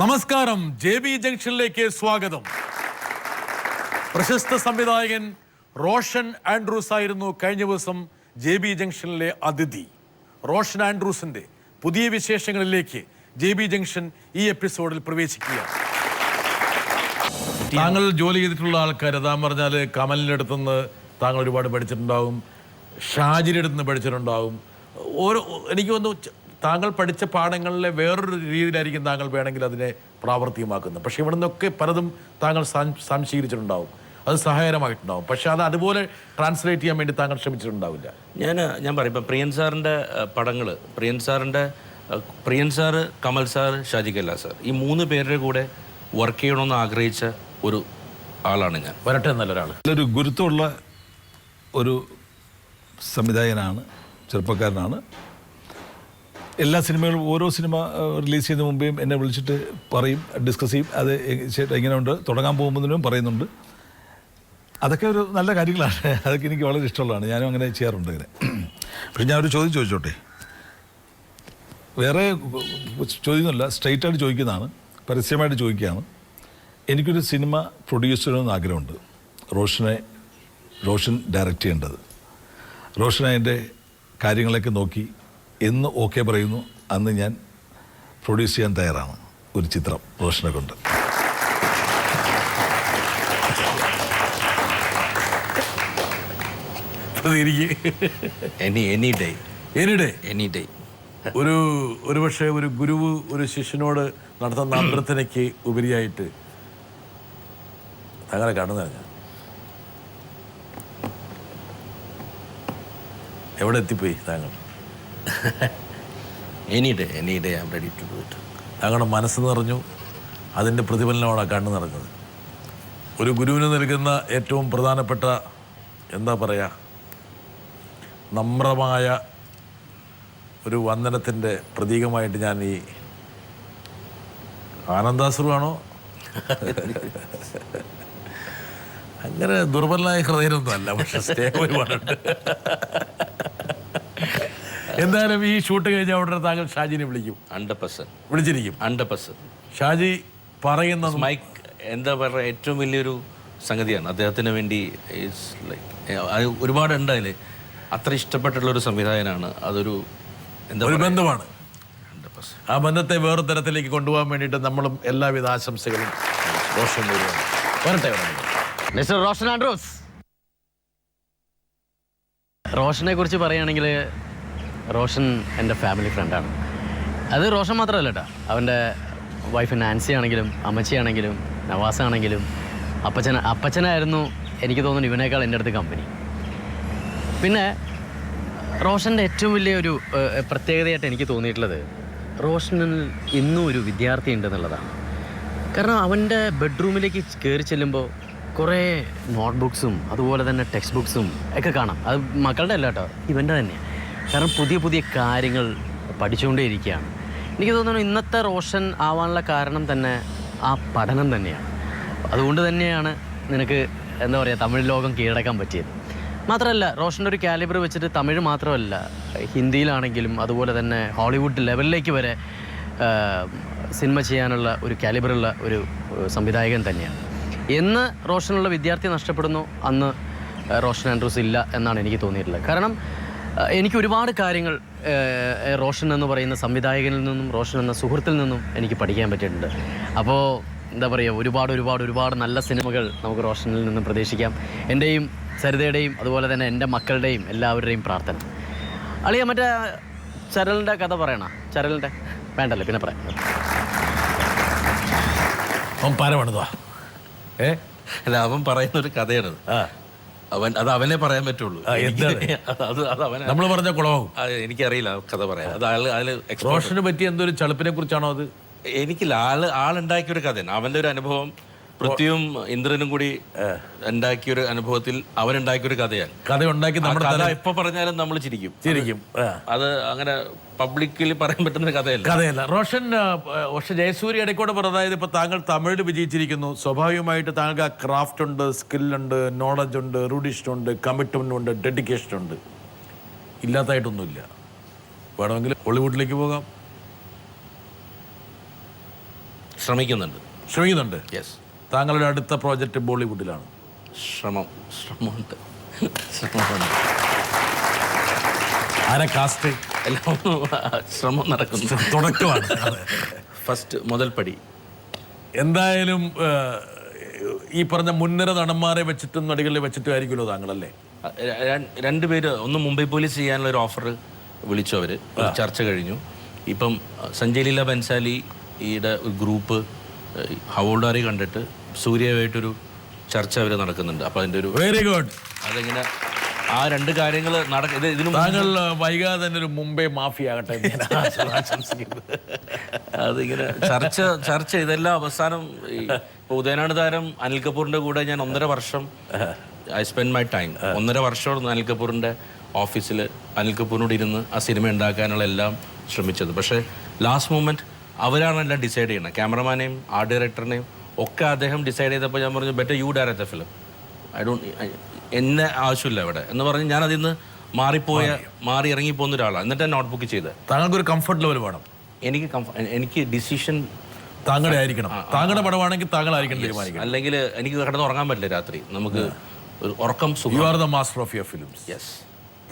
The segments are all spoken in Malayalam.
നമസ്കാരം, JB ജംഗ്ഷനിലേക്ക് സ്വാഗതം. പ്രശസ്ത സംവിധായകൻ റോഷൻ ആൻഡ്രൂസ് ആയിരുന്നു കഴിഞ്ഞ ദിവസം JB ജംഗ്ഷനിലെ അതിഥി. റോഷൻ ആൻഡ്രൂസിന്റെ പുതിയ വിശേഷങ്ങളിലേക്ക് JB ജംഗ്ഷൻ ഈ എപ്പിസോഡിൽ പ്രവേശിക്കുകയാണ്. താങ്കൾ ജോലി ചെയ്തിട്ടുള്ള ആൾക്കാർ അതാ പറഞ്ഞാൽ കമലിൻ്റെ അടുത്തുനിന്ന് താങ്കൾ ഒരുപാട് പഠിച്ചിട്ടുണ്ടാവും, ഷാജിയുടെ അടുത്ത് നിന്ന് പഠിച്ചിട്ടുണ്ടാവും. എനിക്ക് തോന്നുന്നു താങ്കൾ പഠിച്ച പാഠങ്ങളിലെ വേറൊരു രീതിയിലായിരിക്കും താങ്കൾ വേണമെങ്കിൽ അതിനെ പ്രാവർത്തികമാക്കുന്നത്. പക്ഷേ ഇവിടെ നിന്നൊക്കെ പലതും താങ്കൾ സംശീകരിച്ചിട്ടുണ്ടാവും, അത് സഹായകരമായിട്ടുണ്ടാവും. പക്ഷെ അത് അതുപോലെ ട്രാൻസ്ലേറ്റ് ചെയ്യാൻ വേണ്ടി താങ്കൾ ശ്രമിച്ചിട്ടുണ്ടാവില്ല. ഞാൻ പറയും ഇപ്പം പ്രിയൻ സാറിൻ്റെ പടങ്ങൾ, പ്രിയൻ സാറ്, കമൽ സാർ, ഷാജി കല്ല സാർ, ഈ 3 പേരുടെ കൂടെ വർക്ക് ചെയ്യണമെന്ന് ആഗ്രഹിച്ച ഒരു ആളാണ് ഞാൻ. വരട്ടെ എന്നൊരാൾ നല്ലൊരു ഗുരുത്വമുള്ള ഒരു സംവിധായകനാണ്, ചെറുപ്പക്കാരനാണ്. എല്ലാ സിനിമകളും ഓരോ സിനിമ റിലീസ് ചെയ്യുന്ന മുമ്പേയും എന്നെ വിളിച്ചിട്ട് പറയും, ഡിസ്കസ് ചെയ്യും, അത് എങ്ങനെയുണ്ട്, തുടങ്ങാൻ പോകുന്നതിനും പറയുന്നുണ്ട്. അതൊക്കെ ഒരു നല്ല കാര്യങ്ങളാണ്, അതൊക്കെ എനിക്ക് വളരെ ഇഷ്ടമുള്ളതാണ്. ഞാനും അങ്ങനെ ചെയ്യാറുണ്ട് ഇങ്ങനെ. പക്ഷെ ഞാനൊരു ചോദ്യം ചോദിച്ചോട്ടെ, വേറെ ചോദ്യമൊന്നുമില്ല, സ്ട്രെയിറ്റായിട്ട് ചോദിക്കുന്നതാണ്, പരസ്യമായിട്ട് ചോദിക്കുകയാണ്. എനിക്കൊരു സിനിമ പ്രൊഡ്യൂസ് ചെയ്യണമെന്ന് ആഗ്രഹമുണ്ട്. റോഷൻ ഡയറക്റ്റ് ചെയ്യേണ്ടത്. റോഷൻ അതിൻ്റെ കാര്യങ്ങളൊക്കെ നോക്കി എന്ന് ഓക്കെ പറയുന്നു, അന്ന് ഞാൻ പ്രൊഡ്യൂസ് ചെയ്യാൻ തയ്യാറാണ് ഒരു ചിത്രം റോഷനെ കൊണ്ട്. ഒരു പക്ഷേ ഒരു ഗുരുവ് ഒരു ശിഷ്യനോട് നടത്തുന്ന അഭ്യർത്ഥനയ്ക്ക് ഉപരിയായിട്ട് താങ്കളെ കാണുന്നതാണ് ഞാൻ. എവിടെ എത്തിപ്പോയി താങ്കൾ? Any day I'm ready to do it. താങ്കളുടെ മനസ്സ് നിറഞ്ഞു, അതിൻ്റെ പ്രതിഫലനമാണ് കണ്ണു നിറഞ്ഞത്. ഒരു ഗുരുവിന് നൽകുന്ന ഏറ്റവും പ്രധാനപ്പെട്ട എന്താ പറയുക, നമ്രമായ ഒരു വന്ദനത്തിൻ്റെ പ്രതീകമായിട്ട് ഞാൻ ഈ ആനന്ദാശ്രുവാണോ അങ്ങനെ ദുർബലനായ ഹൃദയമൊന്നും അല്ല, പക്ഷെ സ്നേഹം ഒരുപാടുണ്ട്. എന്തായാലും ഈ ഷൂട്ട് കഴിഞ്ഞ ഉടനെ താങ്കൾ ഷാജിനെ വിളിക്കും. 100% വിളിച്ചിരിക്കും. 100%. ഷാജി പറയുന്ന മൈക്ക് എന്താ പറയുക, ഏറ്റവും വലിയൊരു സംഗതിയാണ് അദ്ദേഹത്തിന് വേണ്ടി. ഒരുപാടുണ്ട് അതിൽ. അത്ര ഇഷ്ടപ്പെട്ടുള്ളൊരു സംവിധായകനാണ്. അതൊരു ഒരു ബന്ധമാണ്. 100%. ആ ബന്ധത്തെ വേറെ തരത്തിലേക്ക് കൊണ്ടുപോകാൻ വേണ്ടിയിട്ട് നമ്മളും എല്ലാവിധ ആശംസകളും റോഷൻ വരട്ടെ. മിസ്റ്റർ റോഷൻ ആൻഡ്രൂസ്, റോഷനെ കുറിച്ച് പറയുകയാണെങ്കിൽ റോഷൻ എൻ്റെ ഫാമിലി ഫ്രണ്ടാണ്. അത് റോഷൻ മാത്രമല്ല കേട്ടോ, അവൻ്റെ വൈഫ് നാൻസി ആണെങ്കിലും അമ്മച്ചിയാണെങ്കിലും നവാസാണെങ്കിലും അപ്പച്ചനായിരുന്നു എനിക്ക് തോന്നുന്നു ഇവനേക്കാൾ എൻ്റെ അടുത്ത് കമ്പനി. പിന്നെ റോഷൻ്റെ ഏറ്റവും വലിയ ഒരു പ്രത്യേകതയായിട്ട് എനിക്ക് തോന്നിയിട്ടുള്ളത്, റോഷനിൽ ഇന്നും ഒരു വിദ്യാർത്ഥി ഉണ്ടെന്നുള്ളതാണ്. കാരണം അവൻ്റെ ബെഡ്റൂമിലേക്ക് കയറി ചെല്ലുമ്പോൾ കുറേ നോട്ട്ബുക്സും അതുപോലെ തന്നെ ടെക്സ്റ്റ് ബുക്സും ഒക്കെ കാണാം. അത് മക്കളുടെ അല്ല കേട്ടോ, ഇവൻ്റെ തന്നെയാണ്. കാരണം പുതിയ പുതിയ കാര്യങ്ങൾ പഠിച്ചുകൊണ്ടേയിരിക്കുകയാണ്. എനിക്ക് തോന്നുന്നു ഇന്നത്തെ റോഷൻ ആവാനുള്ള കാരണം തന്നെ ആ പഠനം തന്നെയാണ്. അതുകൊണ്ട് തന്നെയാണ് നിനക്ക് എന്താ പറയുക, തമിഴ് ലോകം കീഴടക്കാൻ പറ്റിയത്. മാത്രമല്ല, റോഷൻ്റെ ഒരു കാലിബർ വെച്ചിട്ട് തമിഴ് മാത്രമല്ല, ഹിന്ദിയിലാണെങ്കിലും അതുപോലെ തന്നെ ഹോളിവുഡ് ലെവലിലേക്ക് വരെ സിനിമ ചെയ്യാനുള്ള ഒരു കാലിബറുള്ള ഒരു സംവിധായകൻ തന്നെയാണ്. എന്ന് റോഷനുള്ള വിദ്യാർത്ഥി നഷ്ടപ്പെടുന്നു, അന്ന് റോഷൻ ആൻഡ്രൂസ് ഇല്ല എന്നാണ് എനിക്ക് തോന്നിയിട്ടുള്ളത്. കാരണം എനിക്ക് ഒരുപാട് കാര്യങ്ങൾ റോഷൻ എന്ന് പറയുന്ന സംവിധായകനിൽ നിന്നും റോഷൻ എന്ന സുഹൃത്തിൽ നിന്നും എനിക്ക് പഠിക്കാൻ പറ്റിയിട്ടുണ്ട്. അപ്പോൾ എന്താ പറയുക, ഒരുപാട് നല്ല സിനിമകൾ നമുക്ക് റോഷനിൽ നിന്നും പ്രതീക്ഷിക്കാം. എൻ്റെയും സരിതയുടെയും അതുപോലെ തന്നെ എൻ്റെ മക്കളുടെയും എല്ലാവരുടെയും പ്രാർത്ഥന. അളിയ മറ്റേ ചരലിൻ്റെ കഥ പറയണ? ചരലിൻ്റെ വേണ്ടല്ലേ, പിന്നെ പറയാം. അവൻ പറയുന്നൊരു കഥയാണത്. അവനെ പറയാൻ പറ്റുള്ളൂ. നമ്മൾ പറഞ്ഞ കുളമാകും. എനിക്കറിയില്ല കഥ പറയാം. അത് അതിൽ റോഷന് പറ്റിയ എന്തൊരു ചളുപ്പിനെ കുറിച്ചാണോ അത്? എനിക്കില്ല, ആളുണ്ടാക്കിയൊരു കഥയാണ്. അവൻ്റെ ഒരു അനുഭവം, പൃഥ്വിയും ഇന്ദ്രനും കൂടി ഉണ്ടാക്കിയൊരു അനുഭവത്തിൽ അവനുണ്ടാക്കിയൊരു കഥയാണ്. കഥ ഉണ്ടാക്കി നമ്മുടെ എപ്പോൾ പറഞ്ഞാലും നമ്മൾ ചിരിക്കും. അത് അങ്ങനെ പബ്ലിക്കിൽ പറയാൻ പറ്റുന്ന കഥയല്ല. റോഷൻ ജയസൂര്യ ഇടയ്ക്കൂടെ പറഞ്ഞത്, ഇപ്പോൾ താങ്കൾ തമിഴിൽ വിജയിച്ചിരിക്കുന്നു, സ്വാഭാവികമായിട്ട് താങ്കൾക്ക് ആ ക്രാഫ്റ്റ് ഉണ്ട്, സ്കില്ലുണ്ട്, നോളജ് ഉണ്ട്, റൂഡിസ്റ്റ് ഉണ്ട്, കമ്മിറ്റ്മെൻ്റ് ഉണ്ട്, ഡെഡിക്കേഷൻ ഉണ്ട്. ഇല്ലാത്തതായിട്ടൊന്നുമില്ല. വേണമെങ്കിൽ ഹോളിവുഡിലേക്ക് പോകാം, ശ്രമിക്കുന്നുണ്ട്. യെസ്. താങ്കളുടെ അടുത്ത പ്രോജക്റ്റ് ബോളിവുഡിലാണ്. ശ്രമമുണ്ട്. ആരെ കാസ്റ്റ്? എല്ലാം ശ്രമം നടക്കുന്നു. തുടക്കമാണ്. ഫസ്റ്റ് മുതൽ പടി. എന്തായാലും ഈ പറഞ്ഞ മുൻനിര നടന്മാരെ വെച്ചിട്ടും നടികളെ വെച്ചിട്ടും ആയിരിക്കുമല്ലോ താങ്കളല്ലേ? രണ്ടുപേര്, ഒന്ന് മുംബൈ പോലീസ് ചെയ്യാനുള്ള ഒരു ഓഫർ വിളിച്ചു, അവർ ചർച്ച കഴിഞ്ഞു. ഇപ്പം സഞ്ജയ് ലീല ബൻസാലിയുടെ ഒരു ഗ്രൂപ്പ് ഹവോൾഡാറി കണ്ടിട്ട് സൂര്യയുമായിട്ടൊരു ചർച്ച അവർ നടക്കുന്നുണ്ട്. അപ്പോൾ അതിൻ്റെ ഒരു വെരി ഗുഡ്. അതിങ്ങനെ ആ രണ്ട് കാര്യങ്ങൾ ഇതിന് താങ്കൾ വൈകാതെ തന്നെ ഒരു മുംബൈ മാഫിയ ആകട്ടെ. അതിങ്ങനെ ചർച്ച ഇതെല്ലാം അവസാനം ഇപ്പോൾ ഉദയനാട് താരം അനിൽ കപൂറിൻ്റെ കൂടെ ഞാൻ 1.5 വർഷം ഐ സ്പെൻഡ് മൈ ടൈം. 1.5 വർഷം അനിൽ കപൂറിൻ്റെ ഓഫീസിൽ അനിൽ കപൂറിനോട് ഇരുന്ന് ആ സിനിമ ഉണ്ടാക്കാനുള്ള എല്ലാം ശ്രമിച്ചത്. പക്ഷേ ലാസ്റ്റ് മൊമെൻറ്റ് അവരാണ് എല്ലാം ഡിസൈഡ് ചെയ്യുന്നത്. ക്യാമറമാനെയും ആർട്ട് ഡയറക്ടറിനെയും ഒക്കെ അദ്ദേഹം ഡിസൈഡ് ചെയ്തപ്പോൾ ഞാൻ പറഞ്ഞു better U direct A film, എന്നെ ആവശ്യമില്ല ഇവിടെ എന്ന് പറഞ്ഞ് ഞാൻ അതിൽ നിന്ന് മാറി ഇറങ്ങിപ്പോകുന്ന ഒരാളാണ്. എന്നിട്ട് നോട്ട്ബുക്ക് ചെയ്ത്. താങ്കൾക്കൊരു കംഫർട്ട് ലെവൽ വേണം. എനിക്ക് ഡിസിഷൻ താങ്കളുടെ ആയിരിക്കണം. താങ്കളുടെ പടമാണെങ്കിൽ താങ്കളായിരിക്കണം തീരുമാനിക്കണം. അല്ലെങ്കിൽ എനിക്ക് കിടന്ന് ഉറങ്ങാൻ പറ്റില്ല രാത്രി. നമുക്ക് ഒരു ഉറക്കം സുഖം. You are the master of your films. Yes.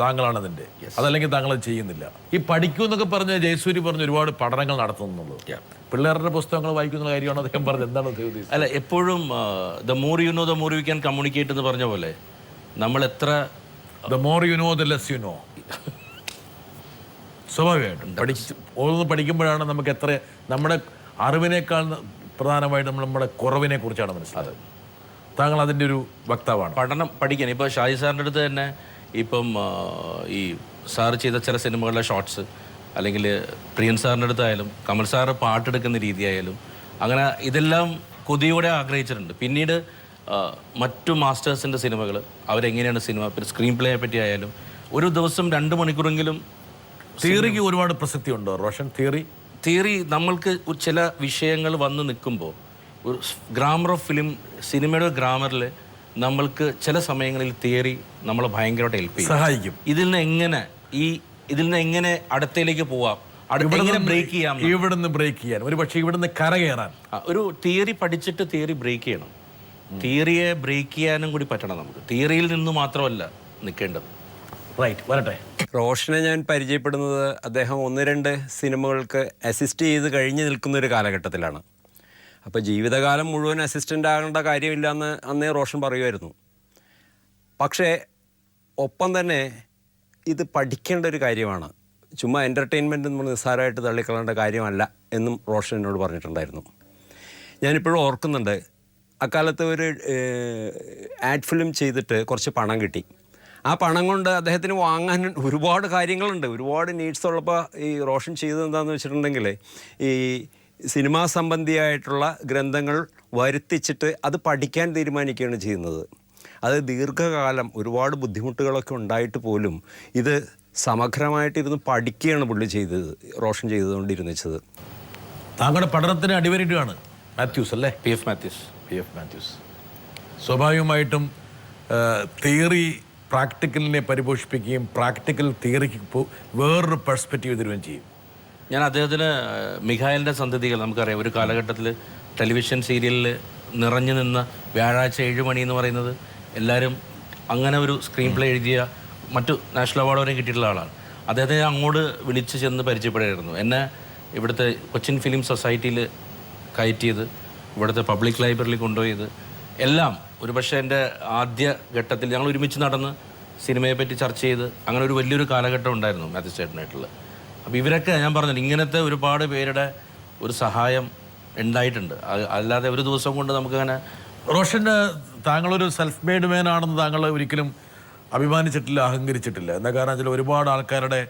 താങ്കളാണ് അതിൻ്റെ. അതല്ലെങ്കിൽ താങ്കളത് ചെയ്യുന്നില്ല. ഈ പഠിക്കൂ എന്നൊക്കെ പറഞ്ഞ് ജയസൂരി പറഞ്ഞ് ഒരുപാട് പഠനങ്ങൾ നടത്തുന്നുള്ളത്. പിള്ളേരുടെ പുസ്തകങ്ങൾ വായിക്കുന്ന കാര്യമാണ് അദ്ദേഹം പറഞ്ഞത്. എന്താണ് ഉദ്ദേശിച്ചത്? അല്ല, എപ്പോഴും the more you know the more you can communicate എന്ന് പറഞ്ഞ പോലെ നമ്മൾ എത്ര the more you know the less you know. സ്വാഭാവികമായിട്ടും ഓരോന്ന് പഠിക്കുമ്പോഴാണ് നമുക്ക് എത്ര നമ്മുടെ അറിവിനേക്കാൾ പ്രധാനമായിട്ട് നമ്മുടെ കുറവിനെ കുറിച്ചാണ് മനസ്സിലായത്. താങ്കൾ അതിൻ്റെ ഒരു വക്താവാണ്. പഠിക്കാൻ ഇപ്പോൾ ഷാജി സാറിൻ്റെ അടുത്ത് തന്നെ ഇപ്പം ഈ സാറ് ചെയ്ത ചില സിനിമകളിലെ ഷോർട്സ്, അല്ലെങ്കിൽ പ്രിയൻ സാറിൻ്റെ അടുത്തായാലും കമൽ സാറ് പാട്ടെടുക്കുന്ന രീതിയായാലും അങ്ങനെ ഇതെല്ലാം കൊതിയോടെ ആഗ്രഹിച്ചിട്ടുണ്ട്. പിന്നീട് മറ്റു മാസ്റ്റേഴ്സിൻ്റെ സിനിമകൾ അവരെങ്ങനെയാണ് സിനിമ, പിന്നെ സ്ക്രീൻ പ്ലേയെ പറ്റി ആയാലും ഒരു ദിവസം 2 മണിക്കൂറെങ്കിലും. തിയറിക്ക് ഒരുപാട് പ്രസക്തി ഉണ്ടോ റോഷൻ? തിയറി നമ്മൾക്ക് ചില വിഷയങ്ങൾ വന്ന് നിൽക്കുമ്പോൾ ഒരു ഗ്രാമർ ഓഫ് ഫിലിം, സിനിമയുടെ ഗ്രാമറിൽ നമ്മൾക്ക് ചില സമയങ്ങളിൽ തിയറി നമ്മളെ ഭയങ്കരമായിട്ട് ഹെൽപ്പ് ചെയ്യും, സഹായിക്കും. ഇതിൽ നിന്ന് എങ്ങനെ അടുത്തേക്ക് പോവാം, എങ്ങനെ ബ്രേക്ക് ചെയ്യാം, ഇവിടുന്ന് ബ്രേക്ക് ചെയ്യാൻ, ഒരു പക്ഷേ ഇവിടുന്ന് കരകയറാൻ. ഒരു തിയറി പഠിച്ചിട്ട് തിയറി ബ്രേക്ക് ചെയ്യണം. തിയറിയെ ബ്രേക്ക് ചെയ്യാനും കൂടി പറ്റണം നമുക്ക്. തിയറിയിൽ നിന്ന് മാത്രമല്ല നിൽക്കേണ്ടത്. റൈറ്റ്. വരട്ടെ. റോഷനെ ഞാൻ പരിചയപ്പെടുന്നത് അദ്ദേഹം 1-2 സിനിമകൾക്ക് അസിസ്റ്റ് ചെയ്ത് കഴിഞ്ഞ് നിൽക്കുന്ന ഒരു കാലഘട്ടത്തിലാണ്. അപ്പോൾ ജീവിതകാലം മുഴുവൻ അസിസ്റ്റൻ്റ് ആകേണ്ട കാര്യമില്ലെന്ന് അന്നേ റോഷൻ പറയുമായിരുന്നു. പക്ഷേ ഒപ്പം തന്നെ ഇത് പഠിക്കേണ്ട ഒരു കാര്യമാണ്, ചുമ്മാ എൻ്റർടൈൻമെൻറ്റ് നമ്മൾ നിസ്സാരമായിട്ട് തള്ളിക്കളേണ്ട കാര്യമല്ല എന്നും റോഷൻ എന്നോട് പറഞ്ഞിട്ടുണ്ടായിരുന്നു. ഞാനിപ്പോഴും ഓർക്കുന്നുണ്ട്, അക്കാലത്ത് ഒരു ആഡ് ഫിലിം ചെയ്തിട്ട് കുറച്ച് പണം കിട്ടി. ആ പണം കൊണ്ട് അദ്ദേഹത്തിന് വാങ്ങാൻ ഒരുപാട് കാര്യങ്ങളുണ്ട്, ഒരുപാട് നീഡ്സ് ഉള്ളപ്പോൾ ഈ റോഷൻ ചെയ്തത് എന്താണെന്ന് വെച്ചിട്ടുണ്ടെങ്കിൽ ഈ സിനിമാ സംബന്ധിയായിട്ടുള്ള ഗ്രന്ഥങ്ങൾ വരുത്തിച്ചിട്ട് അത് പഠിക്കാൻ തീരുമാനിക്കുകയാണ് ചെയ്യുന്നത്. അത് ദീർഘകാലം ഒരുപാട് ബുദ്ധിമുട്ടുകളൊക്കെ ഉണ്ടായിട്ട് പോലും ഇത് സമഗ്രമായിട്ടിരുന്ന് പഠിക്കുകയാണ് പുള്ളി ചെയ്തത്, റോഷൻ ചെയ്തുകൊണ്ടിരുന്നത്. താങ്കളുടെ പഠനത്തിന് അടിവരയിടുകയാണ് മാത്യൂസ് അല്ലേ? PF മാത്യൂസ്. സ്വാഭാവികമായിട്ടും തിയറി പ്രാക്ടിക്കലിനെ പരിപോഷിപ്പിക്കുകയും പ്രാക്ടിക്കൽ തിയറിക്ക് വേറൊരു പെർസ്പെക്റ്റീവ് തരുകയും ചെയ്യും. ഞാൻ അദ്ദേഹത്തിന് മിഖായലിൻ്റെ സന്തതികൾ നമുക്കറിയാം, ഒരു കാലഘട്ടത്തിൽ ടെലിവിഷൻ സീരിയലിൽ നിറഞ്ഞു നിന്ന വ്യാഴാഴ്ച 7 മണി എന്ന് പറയുന്നത് എല്ലാവരും അങ്ങനെ ഒരു സ്ക്രീൻ പ്ലേ എഴുതിയ മറ്റു നാഷണൽ അവാർഡ് വരെ കിട്ടിയിട്ടുള്ള ആളാണ്. അദ്ദേഹത്തെ അങ്ങോട്ട് വിളിച്ച് ചെന്ന് പരിചയപ്പെടുമായിരുന്നു. എന്നെ ഇവിടുത്തെ കൊച്ചിൻ ഫിലിം സൊസൈറ്റിയിൽ കയറ്റിയത്, ഇവിടുത്തെ പബ്ലിക് ലൈബ്രറിയിൽ കൊണ്ടുപോയത് എല്ലാം ഒരു പക്ഷേ എൻ്റെ ആദ്യ ഘട്ടത്തിൽ ഞങ്ങൾ ഒരുമിച്ച് നടന്ന് സിനിമയെപ്പറ്റി ചർച്ച ചെയ്ത് അങ്ങനെ ഒരു വലിയൊരു കാലഘട്ടം ഉണ്ടായിരുന്നു മാത്യു ചേട്ടനായിട്ടുള്ള. അപ്പോൾ ഇവരൊക്കെ ഞാൻ പറഞ്ഞത് ഇങ്ങനത്തെ ഒരുപാട് പേരുടെ ഒരു സഹായം ഉണ്ടായിട്ടുണ്ട്. അല്ലാതെ ഒരു ദിവസം കൊണ്ട് നമുക്കങ്ങനെ. റോഷന് താങ്കളൊരു സെൽഫ് മെയ്ഡ് മാൻ ആണെന്ന് താങ്കൾ ഒരിക്കലും അഭിമാനിച്ചിട്ടില്ല, അഹങ്കരിച്ചിട്ടില്ല. എന്താ കാരണം വെച്ചാൽ ഒരുപാട് ആൾക്കാരുടെ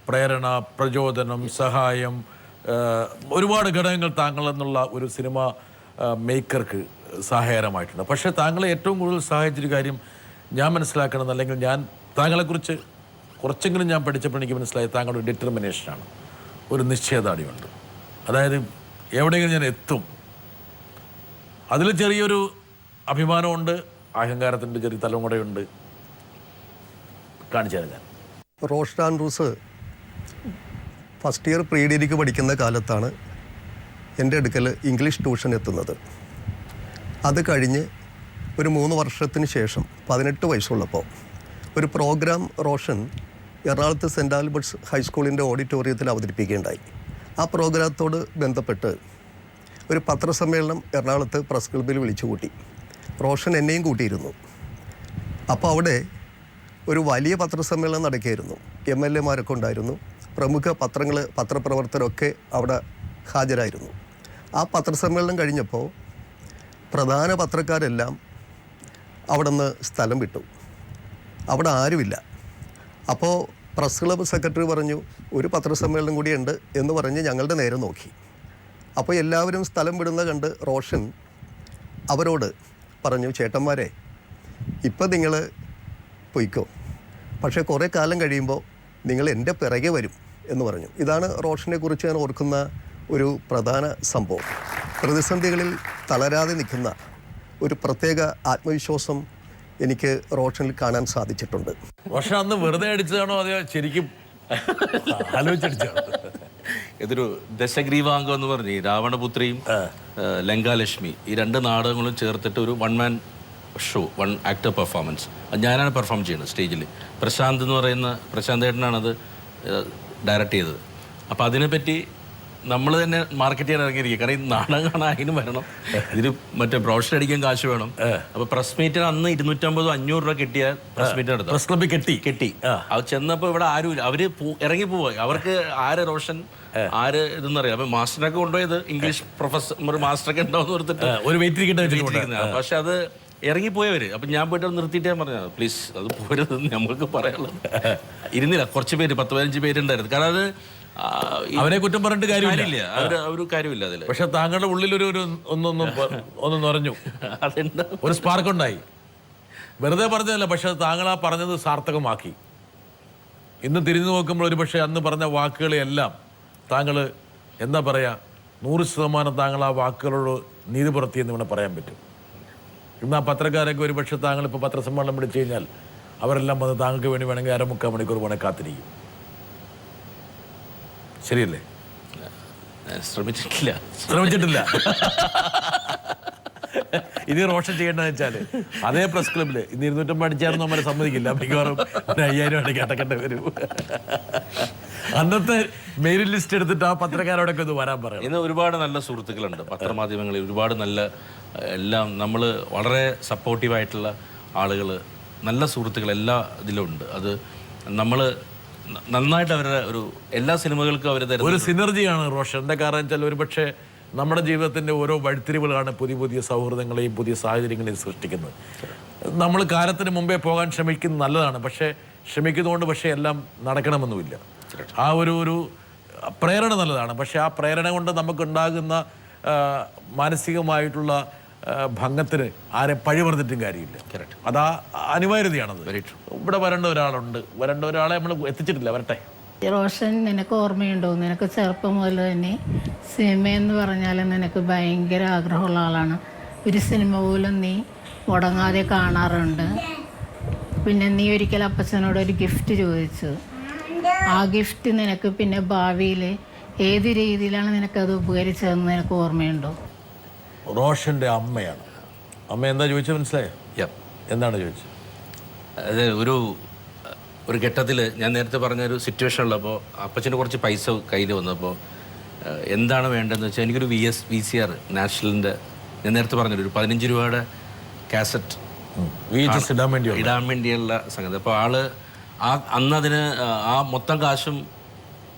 പ്രേരണ, പ്രചോദനം, സഹായം, ഒരുപാട് ഘടകങ്ങൾ താങ്കൾ എന്നുള്ള ഒരു സിനിമ മേക്കർക്ക് സഹായകരമായിട്ടുണ്ട്. പക്ഷേ താങ്കളെ ഏറ്റവും കൂടുതൽ സഹായിച്ചൊരു കാര്യം ഞാൻ മനസ്സിലാക്കണമെന്ന്, അല്ലെങ്കിൽ ഞാൻ താങ്കളെക്കുറിച്ച് കുറച്ചെങ്കിലും ഞാൻ പഠിച്ചപ്പോൾ എനിക്ക് മനസ്സിലായത് താങ്കളുടെ ഡിറ്റർമിനേഷനാണ്. ഒരു നിശ്ചയദാർഢ്യമുണ്ട്. അതായത് എവിടെയെങ്കിലും ഞാൻ എത്തും. അതിൽ ചെറിയൊരു അഭിമാനമുണ്ട്, അഹങ്കാരത്തിൻ്റെ ചെറിയ തലവും കൂടെയുണ്ട്. കാണിച്ചു തരാം. Roshan Andrews first year pre ഡിഗ്രിക്ക് പഠിക്കുന്ന കാലത്താണ് എൻ്റെ അടുക്കൽ ഇംഗ്ലീഷ് ട്യൂഷൻ എത്തുന്നത്. അത് കഴിഞ്ഞ് ഒരു 3 വർഷത്തിന് ശേഷം 18 വയസ്സുള്ളപ്പോൾ ഒരു പ്രോഗ്രാം റോഷൻ എറണാകുളത്ത് സെൻറ്റ് ആൽബർട്ട്സ് ഹൈസ്കൂളിൻ്റെ ഓഡിറ്റോറിയത്തിൽ അവതരിപ്പിക്കുകയുണ്ടായി. ആ പ്രോഗ്രാമത്തോട് ബന്ധപ്പെട്ട് ഒരു പത്രസമ്മേളനം എറണാകുളത്ത് പ്രസ് ക്ലബ്ബിൽ വിളിച്ചു കൂട്ടി. റോഷൻ എന്നെയും കൂട്ടിയിരുന്നു. അപ്പോൾ അവിടെ ഒരു വലിയ പത്രസമ്മേളനം നടക്കുകയായിരുന്നു. MLA-മാരൊക്കെ ഉണ്ടായിരുന്നു. പ്രമുഖ പത്രപ്രവർത്തകരൊക്കെ അവിടെ ഹാജരായിരുന്നു. ആ പത്രസമ്മേളനം കഴിഞ്ഞപ്പോൾ പ്രധാന പത്രക്കാരെല്ലാം അവിടെ നിന്ന് സ്ഥലം വിട്ടു. അവിടെ ആരുമില്ല. അപ്പോൾ പ്രസ് ക്ലബ്ബ് സെക്രട്ടറി പറഞ്ഞു, ഒരു പത്രസമ്മേളനം കൂടിയുണ്ട് എന്ന് പറഞ്ഞ് ഞങ്ങളുടെ നേരെ നോക്കി. അപ്പോൾ എല്ലാവരും സ്ഥലം വിടുന്ന കണ്ട് റോഷൻ അവരോട് പറഞ്ഞു, ചേട്ടന്മാരെ, ഇപ്പം നിങ്ങൾ പൊയ്ക്കോ, പക്ഷേ കുറേ കാലം കഴിയുമ്പോൾ നിങ്ങൾ എൻ്റെ പിറകെ വരും എന്ന് പറഞ്ഞു. ഇതാണ് റോഷനെ കുറിച്ച് ഞാൻ ഓർക്കുന്ന ഒരു പ്രധാന സംഭവം. പ്രതിസന്ധികളിൽ തളരാതെ നിൽക്കുന്ന ഒരു പ്രത്യേക ആത്മവിശ്വാസം എനിക്ക് റോഷനിൽ കാണാൻ സാധിച്ചിട്ടുണ്ട്. റോഷൻ അന്ന് വെറുതെ അടിച്ചതാണോ അതെയോ ശരിക്കും ആലോചിച്ചടിച്ചാണോ? ഇതൊരു ദശഗ്രീവാംഗം എന്ന് പറഞ്ഞ് രാവണപുത്രിയും ലങ്കാലക്ഷ്മി ഈ 2 നാടകങ്ങളും ചേർത്തിട്ട് ഒരു 1 man ഷോ, 1 actor പെർഫോമൻസ്. ഞാനാണ് പെർഫോം ചെയ്യുന്നത് സ്റ്റേജിൽ. പ്രശാന്ത് എന്ന് പറയുന്ന പ്രശാന്ത് ഏട്ടനാണത് ഡയറക്റ്റ് ചെയ്തത്. അപ്പോൾ അതിനെപ്പറ്റി നമ്മൾ തന്നെ മാർക്കറ്റ് ചെയ്യാൻ ഇറങ്ങിയിരിക്കുക. കാരണം ഈ നാടകം കാണാൻ അതിന് വരണം, ഇതിന് മറ്റേ ബ്രോഷർ അടിക്കാൻ കാശ് വേണം. അപ്പോൾ പ്രസ് മീറ്റിന് അന്ന് 250-500 രൂപ കിട്ടിയ പ്രസ് മീറ്റ് നടത്തും. പ്രസ് ക്ലബ്ബിൽ കെട്ടി അത് ചെന്നപ്പോൾ ഇവിടെ ആരുമില്ല. അവര് ഇറങ്ങി പോവാ. അവർക്ക് ആര് റോഷൻ ആര് ഇതെന്നറിയാം. അപ്പൊ മാസ്റ്ററിനൊക്കെ കൊണ്ടുപോയത് ഇംഗ്ലീഷ് പ്രൊഫസർ മാസ്റ്ററൊക്കെ ഉണ്ടാവും ഓർത്തിട്ട് ഒരു വെയിറ്റ്. പക്ഷെ അത് ഇറങ്ങിപ്പോയവര്. അപ്പം ഞാൻ പോയിട്ട് നിർത്തിയിട്ട് ഞാൻ പറഞ്ഞു, പ്ലീസ് അത് പോരുതെന്ന് നമുക്ക് പറയാനുള്ളത്. ഇരുന്നില്ല, കുറച്ച് പേര് 10-15 പേരുണ്ടായിരുന്നു. കാരണം അത് അവരെ കുറ്റം പറഞ്ഞിട്ട് കാര്യമില്ല, ഒരു കാര്യമില്ല അതിൽ. പക്ഷെ താങ്കളുടെ ഉള്ളിൽ ഒന്ന് നിറഞ്ഞു, അതുണ്ട്, ഒരു സ്പാർക്ക് ഉണ്ടായി. വെറുതെ പറഞ്ഞതല്ല, പക്ഷെ താങ്കൾ ആ പറഞ്ഞത് സാർത്ഥകമാക്കി. ഇന്ന് തിരിഞ്ഞു നോക്കുമ്പോൾ ഒരു പക്ഷേ അന്ന് പറഞ്ഞ വാക്കുകളെല്ലാം താങ്കൾ എന്താ പറയുക, 100% താങ്കൾ ആ വാക്കുകളോട് നീതി പുലർത്തിയെന്ന് വേണം പറയാൻ പറ്റും. ഇന്ന് ആ പത്രക്കാരൊക്കെ ഒരു പക്ഷേ താങ്കളിപ്പോൾ പത്രസമ്മേളനം വിളിച്ചു കഴിഞ്ഞാൽ അവരെല്ലാം വന്ന് താങ്കൾക്ക് വേണ്ടി വേണമെങ്കിൽ 3/4 മണിക്കൂർ വേണമെങ്കിൽ കാത്തിരിക്കും. ശരിയല്ലേ? ശ്രമിച്ചിട്ടില്ല. ഇനി റോഷൻ ചെയ്യേണ്ടതെന്ന് വെച്ചാൽ അതേ പ്രസ് ക്ലബ്ബിൽ ഇന്ന് 250 അടിച്ചായിരുന്നു നമ്മളെ സമ്മതിക്കില്ല. മിക്കവാറും 5000 അടയ്ക്ക് അടക്കേണ്ടി വരും. അന്നത്തെ മെയിൻ ലിസ്റ്റ് എടുത്തിട്ട് ആ പത്രക്കാരോടൊക്കെ ഒന്ന് വരാൻ പറയാം. ഇന്ന് ഒരുപാട് നല്ല സുഹൃത്തുക്കളുണ്ട് പത്രമാധ്യമങ്ങളിൽ. ഒരുപാട് നല്ല എല്ലാം നമ്മൾ വളരെ സപ്പോർട്ടീവായിട്ടുള്ള ആളുകൾ, നല്ല സുഹൃത്തുക്കൾ എല്ലാ ഇതിലും ഉണ്ട്. അത് നമ്മൾ നന്നായിട്ട് അവരുടെ ഒരു എല്ലാ സിനിമകൾക്കും അവർ തരുന്ന ഒരു സിനർജിയാണ് റോഷൻ്റെ. കാരണം വെച്ചാൽ ഒരു പക്ഷേ നമ്മുടെ ജീവിതത്തിൻ്റെ ഓരോ വഴിത്തിരിവുകളാണ് പുതിയ സൗഹൃദങ്ങളെയും പുതിയ സാഹചര്യങ്ങളെയും സൃഷ്ടിക്കുന്നത്. നമ്മൾ കാലത്തിന് മുമ്പേ പോകാൻ ശ്രമിക്കുന്നത് നല്ലതാണ്, പക്ഷേ ശ്രമിക്കുന്നതുകൊണ്ട് പക്ഷേ എല്ലാം നടക്കണമെന്നുമില്ല. ആ ഒരു പ്രേരണ നല്ലതാണ്, പക്ഷേ ആ പ്രേരണ കൊണ്ട് നമുക്കുണ്ടാകുന്ന മാനസികമായിട്ടുള്ള ഭംഗത്തിന് ആരെ പഴി പറഞ്ഞിട്ടും കാര്യമില്ല. അതാ അനിവാര്യതയാണത്. ഇവിടെ വരേണ്ട ഒരാളെ നമ്മൾ എത്തിച്ചിട്ടില്ല, വരട്ടെ. റോഷൻ, നിനക്ക് ഓർമ്മയുണ്ടോ? നിനക്ക് ചെറുപ്പം മുതൽ തന്നെ സിനിമയെന്ന് പറഞ്ഞാൽ നിനക്ക് ഭയങ്കര ആഗ്രഹമുള്ള ആളാണ്. ഒരു സിനിമ പോലും നീ മുടങ്ങാതെ കാണാറുണ്ട്. പിന്നെ നീ ഒരിക്കൽ അപ്പച്ചനോട് ഒരു ഗിഫ്റ്റ് ചോദിച്ചു. ആ ഗിഫ്റ്റ് നിനക്ക് പിന്നെ ഭാവിയിൽ ഏത് രീതിയിലാണ് നിനക്കത് ഉപകരിച്ചതെന്ന് നിനക്ക് ഓർമ്മയുണ്ടോ? റോഷൻ്റെ അമ്മയാണ്. അമ്മ എന്താ ചോദിച്ചത് മനസ്സിലായോ? എന്താണ് ചോദിച്ചത്? അത് ഒരു ഘട്ടത്തിൽ ഞാൻ നേരത്തെ പറഞ്ഞൊരു സിറ്റുവേഷൻ ഉള്ളപ്പോൾ അപ്പച്ചന് കുറച്ച് പൈസ കയ്യിൽ വന്നപ്പോൾ എന്താണ് വേണ്ടതെന്ന് വെച്ചാൽ എനിക്കൊരു VCR നാഷണലിൻ്റെ, ഞാൻ നേരത്തെ പറഞ്ഞൊരു 15 രൂപയുടെ കാസറ്റ് ഇടാൻ വേണ്ടിയുള്ള സംഗതി. അപ്പോൾ ആള് അന്നതിന് ആ മൊത്തം കാശും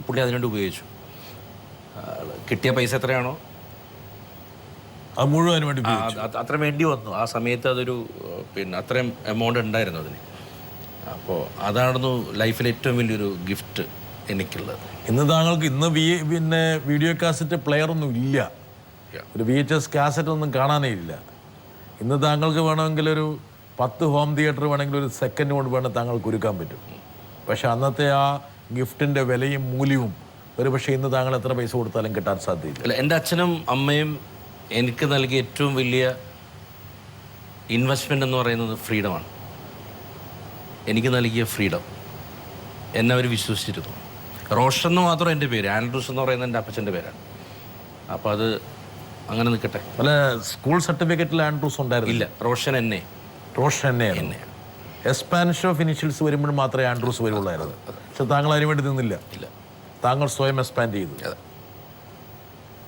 പുള്ളി അതിനുവേണ്ടി ഉപയോഗിച്ചു. കിട്ടിയ പൈസ എത്രയാണോ അത് മുഴുവൻ വേണ്ടി അത്ര വേണ്ടി വന്നു. ആ സമയത്ത് അതൊരു അത്രയും എമൗണ്ട് ഉണ്ടായിരുന്നു അതിന്. അപ്പോൾ അതായിരുന്നു ലൈഫിലെ ഏറ്റവും വലിയൊരു ഗിഫ്റ്റ് എനിക്കുള്ളത്. ഇന്ന് താങ്കൾക്ക് പിന്നെ വീഡിയോ കാസറ്റ് പ്ലെയർ ഒന്നും ഇല്ല, ഒരു VHS കാസറ്റ് ഒന്നും കാണാനേ ഇല്ല. ഇന്ന് താങ്കൾക്ക് വേണമെങ്കിൽ ഒരു 10 ഹോം തിയേറ്റർ വേണമെങ്കിൽ ഒരു സെക്കൻഡ് കൊണ്ട് വേണം താങ്കൾക്ക് ഒരുക്കാൻ പറ്റും. പക്ഷെ അന്നത്തെ ആ ഗിഫ്റ്റിൻ്റെ വിലയും മൂല്യവും ഒരു പക്ഷേ ഇന്ന് താങ്കൾ എത്ര പൈസ കൊടുത്താലും കിട്ടാൻ സാധ്യതയില്ല. എൻ്റെ അച്ഛനും അമ്മയും എനിക്ക് നൽകിയ ഏറ്റവും വലിയ ഇൻവെസ്റ്റ്മെൻ്റ് എന്ന് പറയുന്നത് ഫ്രീഡമാണ്. എനിക്ക് നൽകിയ ഫ്രീഡം എന്നെ അവർ വിശ്വസിച്ചിരുന്നു. റോഷൻ എന്ന് മാത്രം എൻ്റെ പേര്, ആൻഡ്രൂസ് എന്ന് പറയുന്നത് എൻ്റെ അപ്പച്ചൻ്റെ പേരാണ്. അപ്പോൾ അത് അങ്ങനെ നിൽക്കട്ടെ. അല്ല, സ്കൂൾ സർട്ടിഫിക്കറ്റിൽ ആൻഡ്രൂസ് ഉണ്ടായിരുന്നു? ഇല്ല, റോഷൻ എന്നെ. റോഷൻ എന്നെയാണ്. എസ്പാനിഷ് ഓഫ് ഇനിഷ്യൽസ് വരുമ്പോൾ മാത്രമേ ആൻഡ്രൂസ് വരുള്ളായിരുന്നു. പക്ഷെ താങ്കൾ അതിനു വേണ്ടി നിന്നില്ല. ഇല്ല, താങ്കൾ സ്വയം എക്സ്പാൻഡ് ചെയ്തു.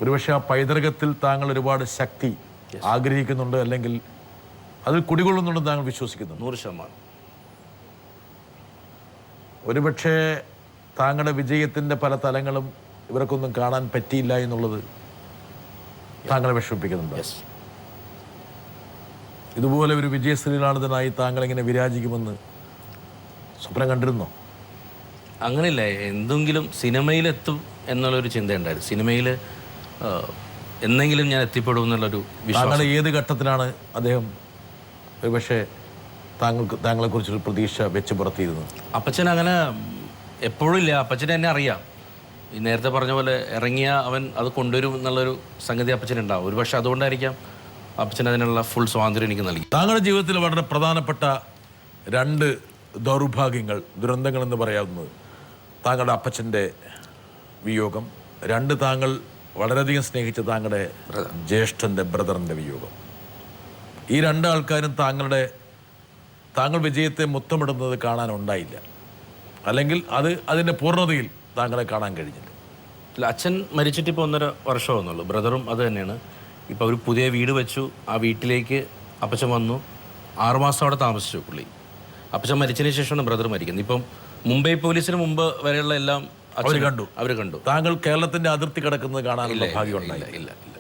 ഒരുപക്ഷെ ആ പൈതൃകത്തിൽ താങ്കൾ ഒരുപാട് ശക്തി ആഗ്രഹിക്കുന്നുണ്ട്, അല്ലെങ്കിൽ അതിൽ കുടികൊള്ളുന്നുണ്ടെന്ന് താങ്കൾ വിശ്വസിക്കുന്നു? 100%. ഒരുപക്ഷെ താങ്കളുടെ വിജയത്തിൻ്റെ പല തലങ്ങളും ഇവർക്കൊന്നും കാണാൻ പറ്റിയില്ല എന്നുള്ളത് താങ്കളെ വിഷമിപ്പിക്കുന്നുണ്ട്. ഇതുപോലെ ഒരു വിജയശ്രീലാളിതനായി താങ്കൾ ഇങ്ങനെ വിരാജിക്കുമെന്ന് സ്വപ്നം കണ്ടിരുന്നോ? അങ്ങനെയില്ല, എന്തെങ്കിലും സിനിമയിലെത്തും എന്നുള്ളൊരു ചിന്തയുണ്ടായിരുന്നു. സിനിമയിൽ എന്നെങ്കിലും ഞാൻ എത്തിപ്പെടും എന്നുള്ളൊരു വിശ്വാസം. താങ്കൾ ഏത് ഘട്ടത്തിലാണ് അദ്ദേഹം ഒരുപക്ഷെ താങ്കളെക്കുറിച്ചൊരു പ്രതീക്ഷ വെച്ച് പുറത്തിയിരുന്നത്? അപ്പച്ചൻ അങ്ങനെ എപ്പോഴും ഇല്ല. അപ്പച്ചനെ എന്നെ അറിയാം. ഈ നേരത്തെ പറഞ്ഞ പോലെ ഇറങ്ങിയ അവൻ അത് കൊണ്ടുവരും എന്നുള്ളൊരു സംഗതി അപ്പച്ചനുണ്ടാവും. ഒരു പക്ഷെ അതുകൊണ്ടായിരിക്കാം അപ്പച്ചൻ അതിനുള്ള ഫുൾ സ്വാതന്ത്ര്യം എനിക്ക് നൽകി. താങ്കളുടെ ജീവിതത്തിൽ വളരെ പ്രധാനപ്പെട്ട 2 ദൗർഭാഗ്യങ്ങൾ, ദുരന്തങ്ങൾ എന്ന് പറയാവുന്നത് താങ്കളുടെ അപ്പച്ചൻ്റെ വിയോഗം, 2 താങ്കൾ വളരെയധികം സ്നേഹിച്ച താങ്കളുടെ ജ്യേഷ്ഠൻ്റെ ബ്രദറിൻ്റെ വിയോഗം. ഈ 2 ആൾക്കാരും താങ്കൾ വിജയത്തെ മുത്തമിടുന്നത് കാണാനുണ്ടായില്ല, അല്ലെങ്കിൽ അതിൻ്റെ പൂർണ്ണതയിൽ താങ്കളെ കാണാൻ കഴിഞ്ഞില്ല. അല്ല, അച്ഛൻ മരിച്ചിട്ട് ഇപ്പോൾ 1.5 വർഷമാകുന്നുള്ളൂ. ബ്രദറും അത് തന്നെയാണ്. ഇപ്പോൾ ഒരു പുതിയ വീട് വെച്ചു. ആ വീട്ടിലേക്ക് അപ്പച്ചൻ വന്നു. 6 മാസം അവിടെ താമസിച്ചു പുള്ളി. അപ്പച്ചൻ മരിച്ചതിന് ശേഷമാണ് ബ്രദർ മരിക്കുന്നത്. ഇപ്പം മുംബൈ പോലീസിന് മുമ്പ് വരെയുള്ള എല്ലാം അവർ കണ്ടു. താങ്കൾ കേരളത്തിന്റെ അതിർത്തി കിടക്കുന്നത് കാണാനുള്ള ഭാഗ്യം ഉണ്ടായില്ല? ഇല്ല.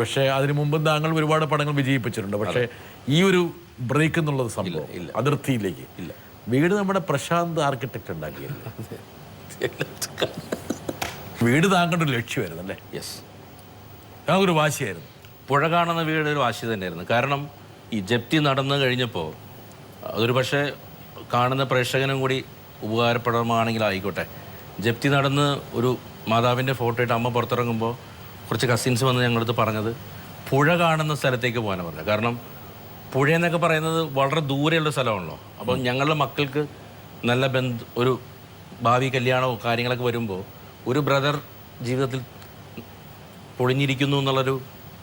പക്ഷേ അതിനു മുമ്പ് താങ്കൾ ഒരുപാട് പടങ്ങൾ വിജയിപ്പിച്ചിട്ടുണ്ട്. പക്ഷേ ഈ ഒരു ബ്രേക്ക് എന്നുള്ളത് സംഭവം അതിർത്തിയിലേക്ക് ഇല്ല. വീട് നമ്മുടെ പ്രശാന്ത് ആർക്കിടെക്ട് ഉണ്ടാക്കിയല്ലേ? വീട് താങ്കളുടെ ഒരു ലക്ഷ്യമായിരുന്നു അല്ലേ? യെസ്, ഞങ്ങൾക്കൊരു വാശിയായിരുന്നു. പുഴ കാണുന്ന വീട് ഒരു വാശി തന്നെയായിരുന്നു. കാരണം ഈ ജപ്തി നടന്നു കഴിഞ്ഞപ്പോൾ അതൊരു പക്ഷേ കാണുന്ന പ്രേക്ഷകനും കൂടി ഉപകാരപ്രദമാണെങ്കിൽ ആയിക്കോട്ടെ. ജപ്തി നടന്ന് ഒരു മാതാവിൻ്റെ ഫോട്ടോ ഇട്ട് അമ്മ പുറത്തിറങ്ങുമ്പോൾ കുറച്ച് കസിൻസ് വന്ന് ഞങ്ങളടുത്ത് പറഞ്ഞത് പുഴ കാണുന്ന സ്ഥലത്തേക്ക് പോകാനാണ് പറഞ്ഞത്. കാരണം പുഴ എന്നൊക്കെ പറയുന്നത് വളരെ ദൂരെയുള്ള സ്ഥലമാണല്ലോ. അപ്പം ഞങ്ങളുടെ മക്കൾക്ക് നല്ല ഒരു ഭാവി കല്യാണമോ കാര്യങ്ങളൊക്കെ വരുമ്പോൾ ഒരു ബ്രദർ ജീവിതത്തിൽ പൊളിഞ്ഞിരിക്കുന്നു എന്നുള്ളൊരു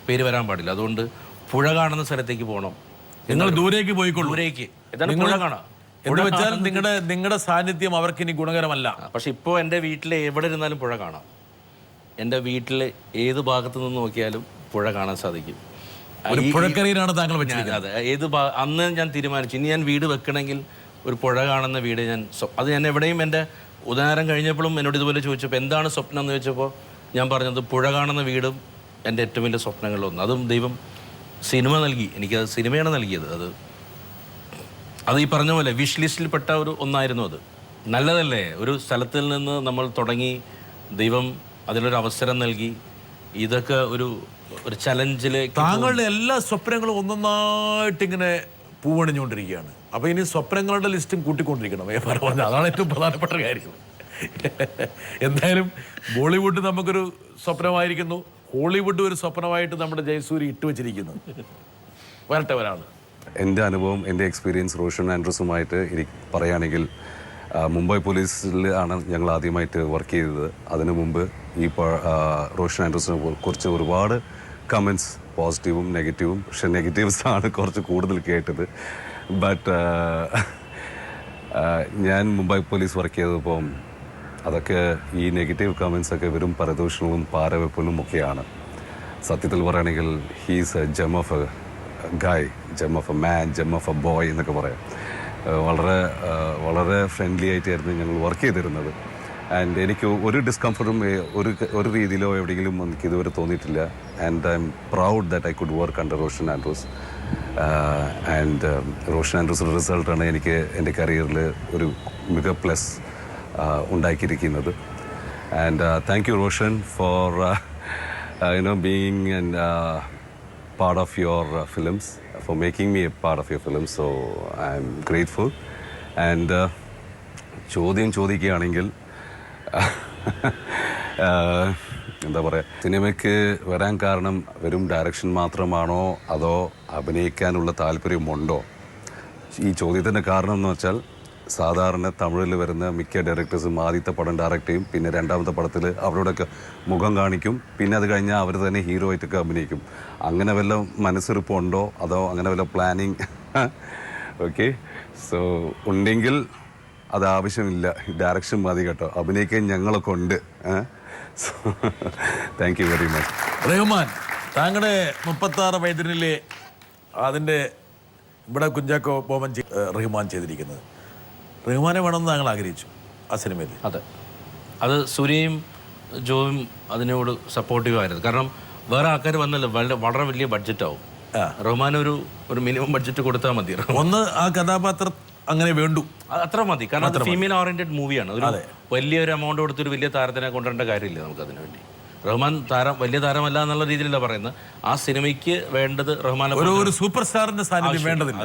പേര് വരാൻ പാടില്ല. അതുകൊണ്ട് പുഴ കാണുന്ന സ്ഥലത്തേക്ക് പോകണം. നിങ്ങൾ ദൂരേക്ക് പോയിക്കൊള്ളൂ. ദൂരേക്ക് എന്താണ് പുഴ കാണാം എന്ന് വെച്ചാൽ നിങ്ങളുടെ സാന്നിധ്യം അവർക്ക് ഇനി ഗുണകരമല്ല. പക്ഷെ ഇപ്പോൾ എൻ്റെ വീട്ടിൽ എവിടെ ഇരുന്നാലും പുഴ കാണാം. എൻ്റെ വീട്ടിൽ ഏത് ഭാഗത്തു നിന്ന് നോക്കിയാലും പുഴ കാണാൻ സാധിക്കും. പുഴക്കരയിലാണ് താങ്കൾ വെച്ചത്? അതെ, അന്ന് ഞാൻ തീരുമാനിച്ചു ഇനി ഞാൻ വീട് വെക്കണമെങ്കിൽ ഒരു പുഴ കാണുന്ന വീട് അത് ഞാൻ എവിടെയും എൻ്റെ ഉദാഹരണം കഴിഞ്ഞപ്പോഴും എന്നോട് ഇതുപോലെ ചോദിച്ചപ്പോൾ എന്താണ് സ്വപ്നം എന്ന് ചോദിച്ചപ്പോൾ ഞാൻ പറഞ്ഞത് പുഴ കാണുന്ന വീടും എൻ്റെ ഏറ്റവും വലിയ സ്വപ്നങ്ങളിലൊന്ന്. അതും ദൈവം സിനിമ നൽകി, എനിക്കത് സിനിമയാണ് നൽകിയത്. അത് ഈ പറഞ്ഞ പോലെ വിഷ് ലിസ്റ്റിൽപ്പെട്ട ഒന്നായിരുന്നു. അത് നല്ലതല്ലേ? ഒരു സ്ഥലത്തിൽ നിന്ന് നമ്മൾ തുടങ്ങി ദൈവം അതിലൊരു അവസരം നൽകി. ഇതൊക്കെ ഒരു ചലഞ്ചിലേക്ക് താങ്കളുടെ എല്ലാ സ്വപ്നങ്ങളും ഒന്നൊന്നായിട്ട് ഇങ്ങനെ പൂവണിഞ്ഞുകൊണ്ടിരിക്കുകയാണ്. അപ്പോൾ ഇനി സ്വപ്നങ്ങളുടെ ലിസ്റ്റും കൂട്ടിക്കൊണ്ടിരിക്കണം. അതാണ് ഏറ്റവും പ്രധാനപ്പെട്ട കാര്യം. എന്തായാലും ബോളിവുഡ് നമുക്കൊരു സ്വപ്നമായിരിക്കുന്നു, ഹോളിവുഡ് ഒരു സ്വപ്നമായിട്ട് നമ്മുടെ ജയസൂരി ഇട്ടുവച്ചിരിക്കുന്നു. വരട്ടെ ഒരാൾ. എൻ്റെ അനുഭവം, എൻ്റെ എക്സ്പീരിയൻസ് റോഷൻ ആൻഡ്രൂസുമായിട്ട് എനിക്ക് പറയുകയാണെങ്കിൽ, മുംബൈ പോലീസിൽ ആണ് ഞങ്ങൾ ആദ്യമായിട്ട് വർക്ക് ചെയ്തത്. അതിനു മുമ്പ് ഈ റോഷൻ ആൻഡ്രൂസിനെ കുറിച്ച് ഒരുപാട് കമൻറ്റ്സ്, പോസിറ്റീവും നെഗറ്റീവും. പക്ഷേ നെഗറ്റീവ്സാണ് കുറച്ച് കൂടുതൽ കേട്ടത്. ബട്ട് ഞാൻ മുംബൈ പോലീസ് വർക്ക് ചെയ്തപ്പോൾ അതൊക്കെ ഈ നെഗറ്റീവ് കമൻറ്റ്സൊക്കെ വെറും പരദൂഷണവും പാരവെപ്പലും ഒക്കെയാണ്. സത്യത്തിൽ പറയുകയാണെങ്കിൽ he's a gem of a guy, gem of a man, gem of a boy എന്നൊക്കെ പറയാം. വളരെ ഫ്രണ്ട്ലി ആയിട്ടായിരുന്നു ഞങ്ങൾ വർക്ക് ചെയ്തിരുന്നത്. ആൻഡ് എനിക്ക് ഒരു ഡിസ്കംഫർട്ടും ഒരു രീതിയിലോ എവിടെയെങ്കിലും എനിക്ക് ഇതുവരെ തോന്നിയിട്ടില്ല. And I am proud that I could work under Roshan Andrews. And Roshan ആൻഡ്രൂസിൻ്റെ റിസൾട്ടാണ് എനിക്ക് എൻ്റെ കരിയറിൽ ഒരു മിക പ്ലസ് ഉണ്ടാക്കിയിരിക്കുന്നത്. And thank you Roshan for being an part of your films, for making me a part of your films. So I'm grateful. And ചോദിക്കുകയാണെങ്കിൽ എന്താ പറയുക, സിനിമയ്ക്ക് വരാൻ കാരണം വെറും ഡയറക്ഷൻ മാത്രമാണോ അതോ അഭിനയിക്കാനുള്ള താല്പര്യമുണ്ടോ? ഈ ചോദ്യത്തിൻ്റെ കാരണം എന്ന് വെച്ചാൽ സാധാരണ തമിഴിൽ വരുന്ന മിക്ക ഡയറക്ടേഴ്സും ആദ്യത്തെ പടം ഡയറക്റ്റ് ചെയ്യും, പിന്നെ രണ്ടാമത്തെ പടത്തിൽ അവരോടൊക്കെ മുഖം കാണിക്കും, പിന്നെ അത് കഴിഞ്ഞാൽ അവർ തന്നെ ഹീറോ ആയിട്ടൊക്കെ അഭിനയിക്കും. അങ്ങനെ വല്ല മനസ്സിരിപ്പുണ്ടോ അതോ അങ്ങനെ വല്ല പ്ലാനിങ്? ഓക്കെ, സോ ഉണ്ടെങ്കിൽ അത് ആവശ്യമില്ല, ഡയറക്ഷൻ മതി കേട്ടോ, അഭിനയിക്കാൻ ഞങ്ങളൊക്കെ ഉണ്ട്. So thank you very much. Rahman, താങ്കളുടെ 36 വയതിനിലെ അതിൻ്റെ ഇവിടെ കുഞ്ചാക്കോ ബോബൻ റഹ്മാൻ ചെയ്തിരിക്കുന്നത്, റഹ്മാനെ വേണമെന്ന് താങ്കൾ ആഗ്രഹിച്ചു ആ സിനിമയിൽ? അതെ, അത് സൂര്യയും ജോയും അതിനോട് സപ്പോർട്ടീവ് ആയിരുന്നു. കാരണം വേറെ ആൾക്കാർ വന്നല്ലോ, വളരെ വലിയ ബഡ്ജറ്റാവും. റഹ്മാൻ ഒരു മിനിമം ബഡ്ജറ്റ് കൊടുത്താൽ മതി. ഒന്ന് ആ കഥാപാത്രം അങ്ങനെ വേണ്ടു, അത്ര മതി. കാരണം അത് ഫീമെയിൽ ഓറിയന്റഡ് മൂവിയാണ്. ഒരു വലിയൊരു എമൗണ്ട് കൊടുത്തൊരു വലിയ താരത്തിനെ കൊണ്ടുവരേണ്ട കാര്യമില്ല നമുക്ക് അതിനു വേണ്ടി. റഹ്മാൻ വലിയ താരമല്ല എന്നുള്ള രീതിയിലല്ല പറയുന്നത്. ആ സിനിമയ്ക്ക് വേണ്ടത് റഹ്മാനെ ഒരു സൂപ്പർ സ്റ്റാറിന്റെ സാന്നിധ്യം വേണ്ടതില്ല.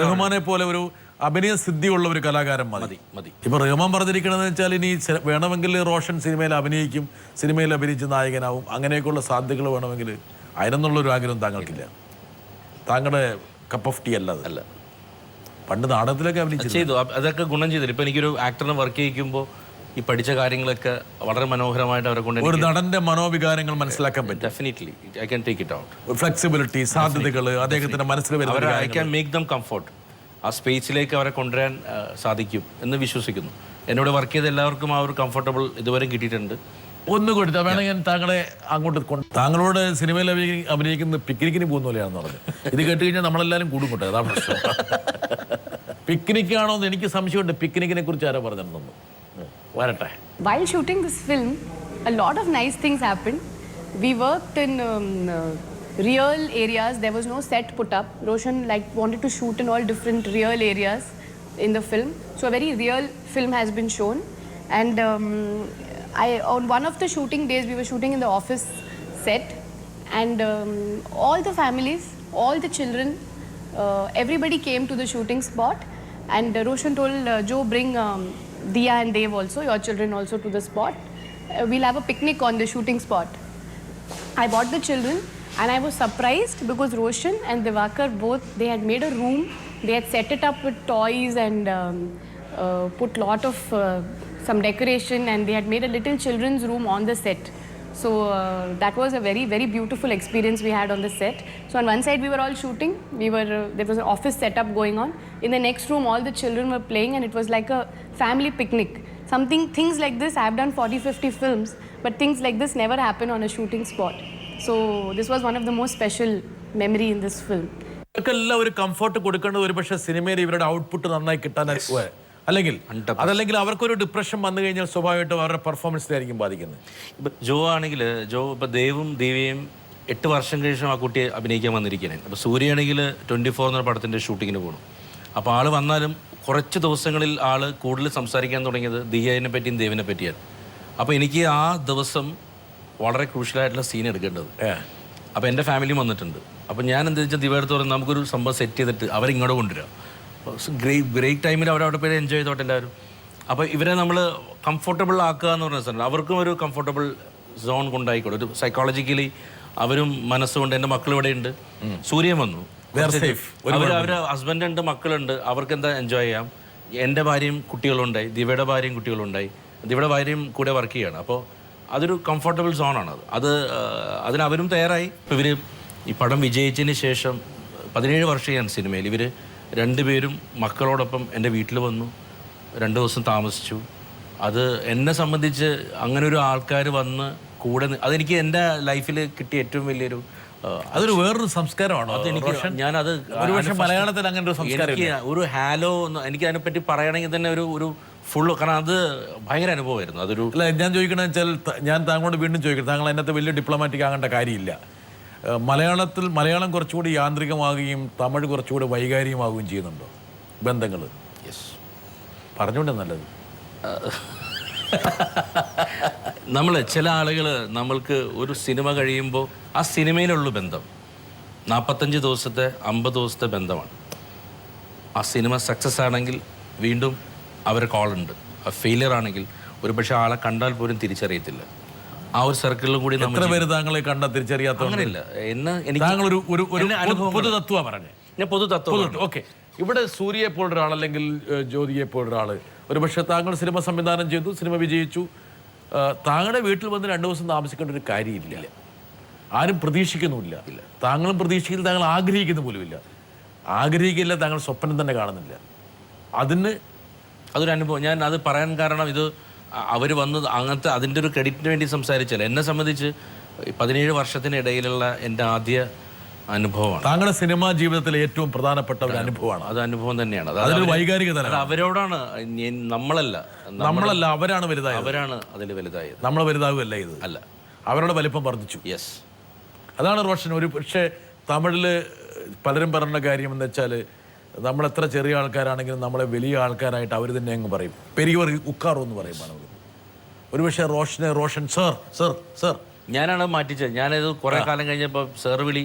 റഹ്മാനെ പോലെ ഒരു അഭിനയ സിദ്ധിയുള്ള ഒരു കലാകാരൻ മതി. ഇപ്പൊ റഹ്മാൻ പറഞ്ഞിരിക്കണമെന്ന് വെച്ചാൽ ഇനി വേണമെങ്കിൽ റോഷൻ സിനിമയിൽ അഭിനയിക്കും, സിനിമയിൽ അഭിനയിച്ച് നായകനാവും, അങ്ങനെയൊക്കെയുള്ള സാധ്യതകൾ വേണമെങ്കിൽ അതിനെന്നുള്ളൊരു ആഗ്രഹം താങ്കൾക്കില്ല. താങ്കളുടെ കപ്പ് ഓഫ് ടീ അല്ല. പണ്ട് നാടകത്തിലൊക്കെ അഭിനയിച്ചു ചെയ്തു, അതൊക്കെ ഗുണം ചെയ്തില്ല. ഇപ്പൊ എനിക്കൊരു ആക്ടറിനെ വർക്ക് ചെയ്യിക്കുമ്പോൾ ഈ പഠിച്ച കാര്യങ്ങളൊക്കെ വളരെ മനോഹരമായിട്ട് അവരെ കൊണ്ട് ഒരു നടന്റെ മനോവികാരങ്ങൾ മനസ്സിലാക്കാൻ പറ്റും. Definitely I can take it out. Flexibility, സാധ്യതകൾ അദ്ദേഹത്തിന്റെ മനസ്സിൽ വരുന്ന I can make them comfort. ആ സ്പേസിലേക്ക് അവരെ കൊണ്ടുവരാൻ സാധിക്കും എന്ന് വിശ്വസിക്കുന്നു. എന്നോട് വർക്ക് ചെയ്ത എല്ലാവർക്കും ആ ഒരു കംഫർട്ടബിൾ ഇതുവരെ കിട്ടിയിട്ടുണ്ട്. ഒന്ന് കൊടുത്താൽ വേണമെങ്കിൽ ഞാൻ താങ്കളെ അങ്ങോട്ട് താങ്കളോട് സിനിമയിൽ അഭിനയിക്കുന്ന പിക്നിക്കിന് പോകുന്ന പോലെയാണെന്ന് പറഞ്ഞു. ഇത് കേട്ട് കഴിഞ്ഞാൽ നമ്മളെല്ലാവരും കൂടും കൊട്ടെ, അതാ പ്രശ്നം. പിക്നിക്കാണോ എന്ന് എനിക്ക് സംശയമുണ്ട്. പിക്നിക്കിനെ കുറിച്ച് ആരോ പറഞ്ഞിട്ടുണ്ടെന്ന് വരട്ടെ. While shooting this film, a lot of nice things happened. We worked in real areas. There was no set put up. Roshan wanted to shoot in all different real areas in the film. So a very real film has been shown. And on one of the shooting days, we were shooting in the office set, and all the families, all the children, everybody came to the shooting spot. And Roshan told Joe, bring Diya and Dev also, your children also, to the spot. We'll have a picnic on the shooting spot. I brought the children, and I was surprised because Roshan and Divakar both, they had made a room. They had set it up with toys and put lot of some decoration, and they had made a little children's room on the set. So that was a very, very beautiful experience we had on the set. So on one side we were all shooting. There was an office setup going on. In the next room, all the children were playing, and it was like a family picnic. Things like this, I have done 40-50 films, but things like this never happen on a shooting spot. So this was one of the most special memory in this film. ഇവർക്കെല്ലാം ഒരു കംഫർട്ട് കൊടുക്കേണ്ടത് ഒരു പക്ഷേ സിനിമയിൽ ഇവരുടെ ഔട്ട്പുട്ട് നന്നായി കിട്ടാൻ, അതല്ലെങ്കിൽ അവർക്കൊരു ഡിപ്രഷൻ വന്നു കഴിഞ്ഞാൽ സ്വാഭാവികമായിട്ടും അവരുടെ പെർഫോമൻസിലായിരിക്കും ബാധിക്കുന്നത്. ഇപ്പം ജോ ആണെങ്കിൽ ഇപ്പം ദേവും ദിവ്യയും 8 വർഷം കഴിഞ്ഞും ആ കുട്ടിയെ അഭിനയിക്കാൻ വന്നിരിക്കുകയാണ്. അപ്പോൾ സൂര്യയാണെങ്കിൽ 24 എന്ന പടത്തിൻ്റെ ഷൂട്ടിങ്ങിന് പോകണം. അപ്പോൾ ആൾ വന്നാലും കുറച്ച് ദിവസങ്ങളിൽ ആൾ കൂടുതൽ സംസാരിക്കാൻ തുടങ്ങിയത് ദിയനെ പറ്റിയും ദേവിനെ പറ്റിയാണ്. അപ്പോൾ എനിക്ക് ആ ദിവസം വളരെ ക്രൂഷ്യലായിട്ടുള്ള സീൻ എടുക്കേണ്ടത്. അപ്പോൾ എൻ്റെ ഫാമിലിയും വന്നിട്ടുണ്ട്. അപ്പോൾ ഞാൻ എന്താ വെച്ചാൽ ദിവ്യടുത്ത് പറഞ്ഞാൽ നമുക്കൊരു സംഭവം സെറ്റ് ചെയ്തിട്ട് അവരിങ്ങോട്ട് കൊണ്ടുവരാം. ബ്രേക്ക് ടൈമിൽ അവരവിടെ പോയി എൻജോയ് ചെയ്തോട്ടെ എല്ലാവരും. അപ്പോൾ ഇവരെ നമ്മൾ കംഫർട്ടബിൾ ആക്കുക എന്ന് പറഞ്ഞ സ്ഥലം അവർക്കും ഒരു കംഫർട്ടബിൾ സോൺ കൊണ്ടായിക്കോട്ടെ. ഒരു സൈക്കോളജിക്കലി അവരും മനസ്സുകൊണ്ട്, എൻ്റെ മക്കൾ ഇവിടെ ഉണ്ട്, സൂര്യൻ വന്നു, അവരുടെ ഹസ്ബൻഡ് ഉണ്ട്, മക്കളുണ്ട്, അവർക്ക് എന്താ എൻജോയ് ചെയ്യാം. എൻ്റെ ഭാര്യയും കുട്ടികളുണ്ടായി, ദിവ്യയുടെ ഭാര്യയും കുട്ടികളുണ്ടായി, ദിവ്യയുടെ ഭാര്യയും കൂടെ വർക്ക് ചെയ്യണം. അപ്പോൾ അതൊരു കംഫർട്ടബിൾ സോണാണ്. അതിനവരും തയ്യാറായി. ഇപ്പോൾ ഇവർ ഈ പടം വിജയിച്ചതിന് ശേഷം 17 വർഷമാണ് സിനിമയിൽ. ഇവർ രണ്ടുപേരും മക്കളോടൊപ്പം എൻ്റെ വീട്ടിൽ വന്നു, 2 ദിവസം താമസിച്ചു. അത് എന്നെ സംബന്ധിച്ച് അങ്ങനെ ഒരു ആൾക്കാർ വന്ന് കൂടെ, അതെനിക്ക് എൻ്റെ ലൈഫിൽ കിട്ടിയ ഏറ്റവും വലിയൊരു, അതൊരു വേറൊരു സംസ്കാരമാണോ? ഞാനത് മലയാളത്തിൽ അങ്ങനെ ഒരു സംസ്കാരം, ഒരു ഹാലോ, എനിക്ക് അതിനെപ്പറ്റി പറയണമെങ്കിൽ തന്നെ ഒരു ഫുള്ള്, കാരണം അത് ഭയങ്കര അനുഭവമായിരുന്നു. അതൊരു അല്ല, ഞാൻ ചോദിക്കണമെന്ന് വെച്ചാൽ, ഞാൻ താങ്കളോട് വീണ്ടും ചോദിക്കണം, താങ്കൾ അതിനകത്ത് വലിയ ഡിപ്ലോമാറ്റിക് ആകേണ്ട കാര്യമില്ല. മലയാളം കുറച്ചുകൂടി യാന്ത്രികമാകുകയും തമിഴ് കുറച്ചുകൂടി വൈകാരികമാകുകയും ചെയ്യുന്നുണ്ടോ ബന്ധങ്ങൾ? യെസ്, പറഞ്ഞുകൊണ്ടേ നല്ലത്. നമ്മൾ ചില ആളുകൾ, നമ്മൾക്ക് ഒരു സിനിമ കഴിയുമ്പോൾ ആ സിനിമയിലുള്ള ബന്ധം 45 ദിവസത്തെ 50 ദിവസത്തെ ബന്ധമാണ്. ആ സിനിമ സക്സസ് ആണെങ്കിൽ വീണ്ടും അവരെ കോളുണ്ട്. ആ ഫെയിലിയർ ആണെങ്കിൽ ഒരു പക്ഷേ ആളെ കണ്ടാൽ പോലും തിരിച്ചറിയത്തില്ല. ആ ഒരു സർക്കിളിലും കൂടി എത്ര പേര് താങ്കളെ കണ്ട തിരിച്ചറിയാത്ത? അങ്ങനെയില്ല. പൊതുതത്വ പറഞ്ഞു, ഞാൻ പൊതുതത്വം. ഓക്കെ. ഇവിടെ സൂര്യയെ പോലൊരാൾ അല്ലെങ്കിൽ ജ്യോതിയെ പോലൊരാൾ ഒരുപക്ഷെ താങ്കൾ സിനിമ സംവിധാനം ചെയ്തു, സിനിമ വിജയിച്ചു, താങ്കളുടെ വീട്ടിൽ വന്ന് 2 ദിവസം താമസിക്കേണ്ട ഒരു കാര്യമില്ല. ആരും പ്രതീക്ഷിക്കുന്നുമില്ല. താങ്കളും പ്രതീക്ഷിക്കില്ല, താങ്കൾ ആഗ്രഹിക്കുന്ന പോലുമില്ല. ആഗ്രഹിക്കില്ല, താങ്കൾ സ്വപ്നം തന്നെ കാണുന്നില്ല. അതൊരു അനുഭവം. ഞാൻ അത് പറയാൻ കാരണം ഇത് അവർ വന്നത് അങ്ങനത്തെ അതിൻ്റെ ഒരു ക്രെഡിറ്റിന് വേണ്ടി സംസാരിച്ചല്ല. എന്നെ സംബന്ധിച്ച് 17 വർഷത്തിനിടയിലുള്ള എൻ്റെ ആദ്യ അനുഭവമാണ്. താങ്കളുടെ സിനിമാ ജീവിതത്തിലെ ഏറ്റവും പ്രധാനപ്പെട്ട ഒരു അനുഭവമാണ്. അത് അനുഭവം തന്നെയാണ്. അതൊരു വൈകാരിക തലം. അവരോടാണ്, നമ്മളല്ല, അവരാണ് വലുതായത്. അവരാണ് അതിൽ വലുതായത്. നമ്മൾ വലുതാവുകയല്ല ഇത്. അല്ല, അവരുടെ വലിപ്പം വർദ്ധിച്ചു. യെസ്, അതാണ് റോഷൻ. ഒരു പക്ഷേ തമിഴിൽ പലരും പറയുന്ന കാര്യം എന്ന് വെച്ചാൽ നമ്മളെത്ര ചെറിയ ആൾക്കാരാണെങ്കിലും നമ്മളെ വലിയ ആൾക്കാരായിട്ട് അവർ തന്നെ അങ്ങ് പറയും. പെരിയവർ ഉക്കാറോ എന്ന് പറയും. ഒരു പക്ഷേ റോഷൻ സർ സർ സർ ഞാനാണ് മാറ്റിച്ചത്. ഞാനത് കുറേ കാലം കഴിഞ്ഞപ്പോൾ സാർ വിളി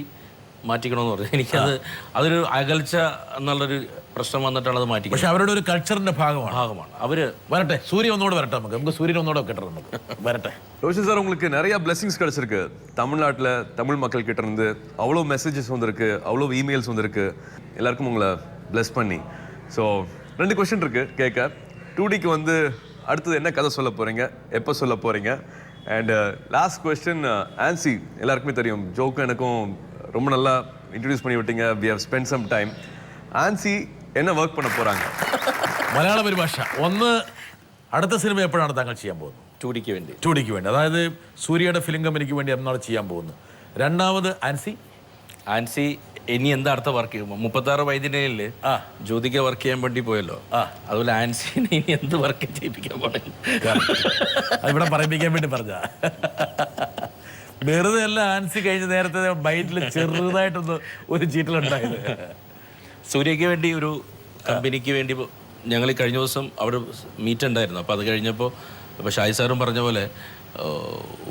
മാറ്റിക്കണമെന്ന് പറഞ്ഞു. എനിക്കത് അതൊരു അകൽച്ച എന്നുള്ളൊരു പ്രശ്നം വന്നിട്ടാണ് അത് മാറ്റി. പക്ഷെ അവരുടെ ഒരു കൾച്ചറിന്റെ ഭാഗമാണ്. അവര് വരട്ടെ, സൂര്യ ഒന്നുകൂടെ വരട്ടെ. നമുക്ക് സൂര്യൻ ഒന്നുകൂടെ കിട്ടണം. നമുക്ക് வரட்டே. ரோஷன் சார், உங்களுக்கு நிறைய பிளெஸிங்ஸ் கிடைச்சிருக்கு. தமிழ்நாட்டில் தமிழ் மக்கள் கிட்ட இருந்து அவ்வளோ மெசேஜஸ் வந்திருக்கு, அவ்வளோ இமெயில்ஸ் வந்திருக்கு. எல்லாருக்கும் உங்களை பிளஸ் பண்ணி. ஸோ 2 கொஸ்டின் இருக்கு கேட்க. 2Dக்கு வந்து அடுத்தது என்ன கதை சொல்ல போறீங்க, எப்போ சொல்ல போறீங்க? அண்ட் லாஸ்ட் கொஸ்டின், ஆன்சி எல்லாருக்குமே தெரியும், ஜோக்கு எனக்கும் ரொம்ப நல்லா இன்ட்ரடியூஸ் பண்ணி விட்டீங்க. We have spent some time. Ancy എന്നെ വർക്ക് പണ പോറാങ്ക. മലയാള പരിഭാഷ ഒന്ന്. അടുത്ത സിനിമ എപ്പോഴാണ് താങ്കൾ ചെയ്യാൻ പോകുന്നത്? 2Dക്ക് വേണ്ടി. 2Dക്ക് വേണ്ടി, അതായത് സൂര്യയുടെ ഫിലിം കമ്പനിക്ക് വേണ്ടി എന്നാണ് ചെയ്യാൻ പോകുന്നത്. രണ്ടാമത് ആൻസി ഇനി എന്താ അടുത്ത വർക്ക് ചെയ്യുമ്പോൾ 36 വൈദ്യനിൽ ജ്യോതിക വർക്ക് ചെയ്യാൻ വേണ്ടി പോയല്ലോ. അതുപോലെ ആൻസിനെ ഇനി എന്ത് വർക്ക് ചെയ്യിപ്പിക്കാൻ പോകണം? ഇവിടെ പറയിപ്പിക്കാൻ വേണ്ടി പറഞ്ഞ വെറുതെ അല്ല. ആൻസി കഴിഞ്ഞ നേരത്തെ ബൈറ്റിൽ ചെറുതായിട്ടൊന്ന് ഒരു ചീറ്റലുണ്ടായത്. സൂര്യയ്ക്ക് വേണ്ടി ഒരു കമ്പനിക്ക് വേണ്ടി ഞങ്ങൾ കഴിഞ്ഞ ദിവസം അവിടെ മീറ്റ് ഉണ്ടായിരുന്നു. അപ്പോൾ അത് കഴിഞ്ഞപ്പോൾ ഇപ്പോൾ ഷായി സാറും പറഞ്ഞ പോലെ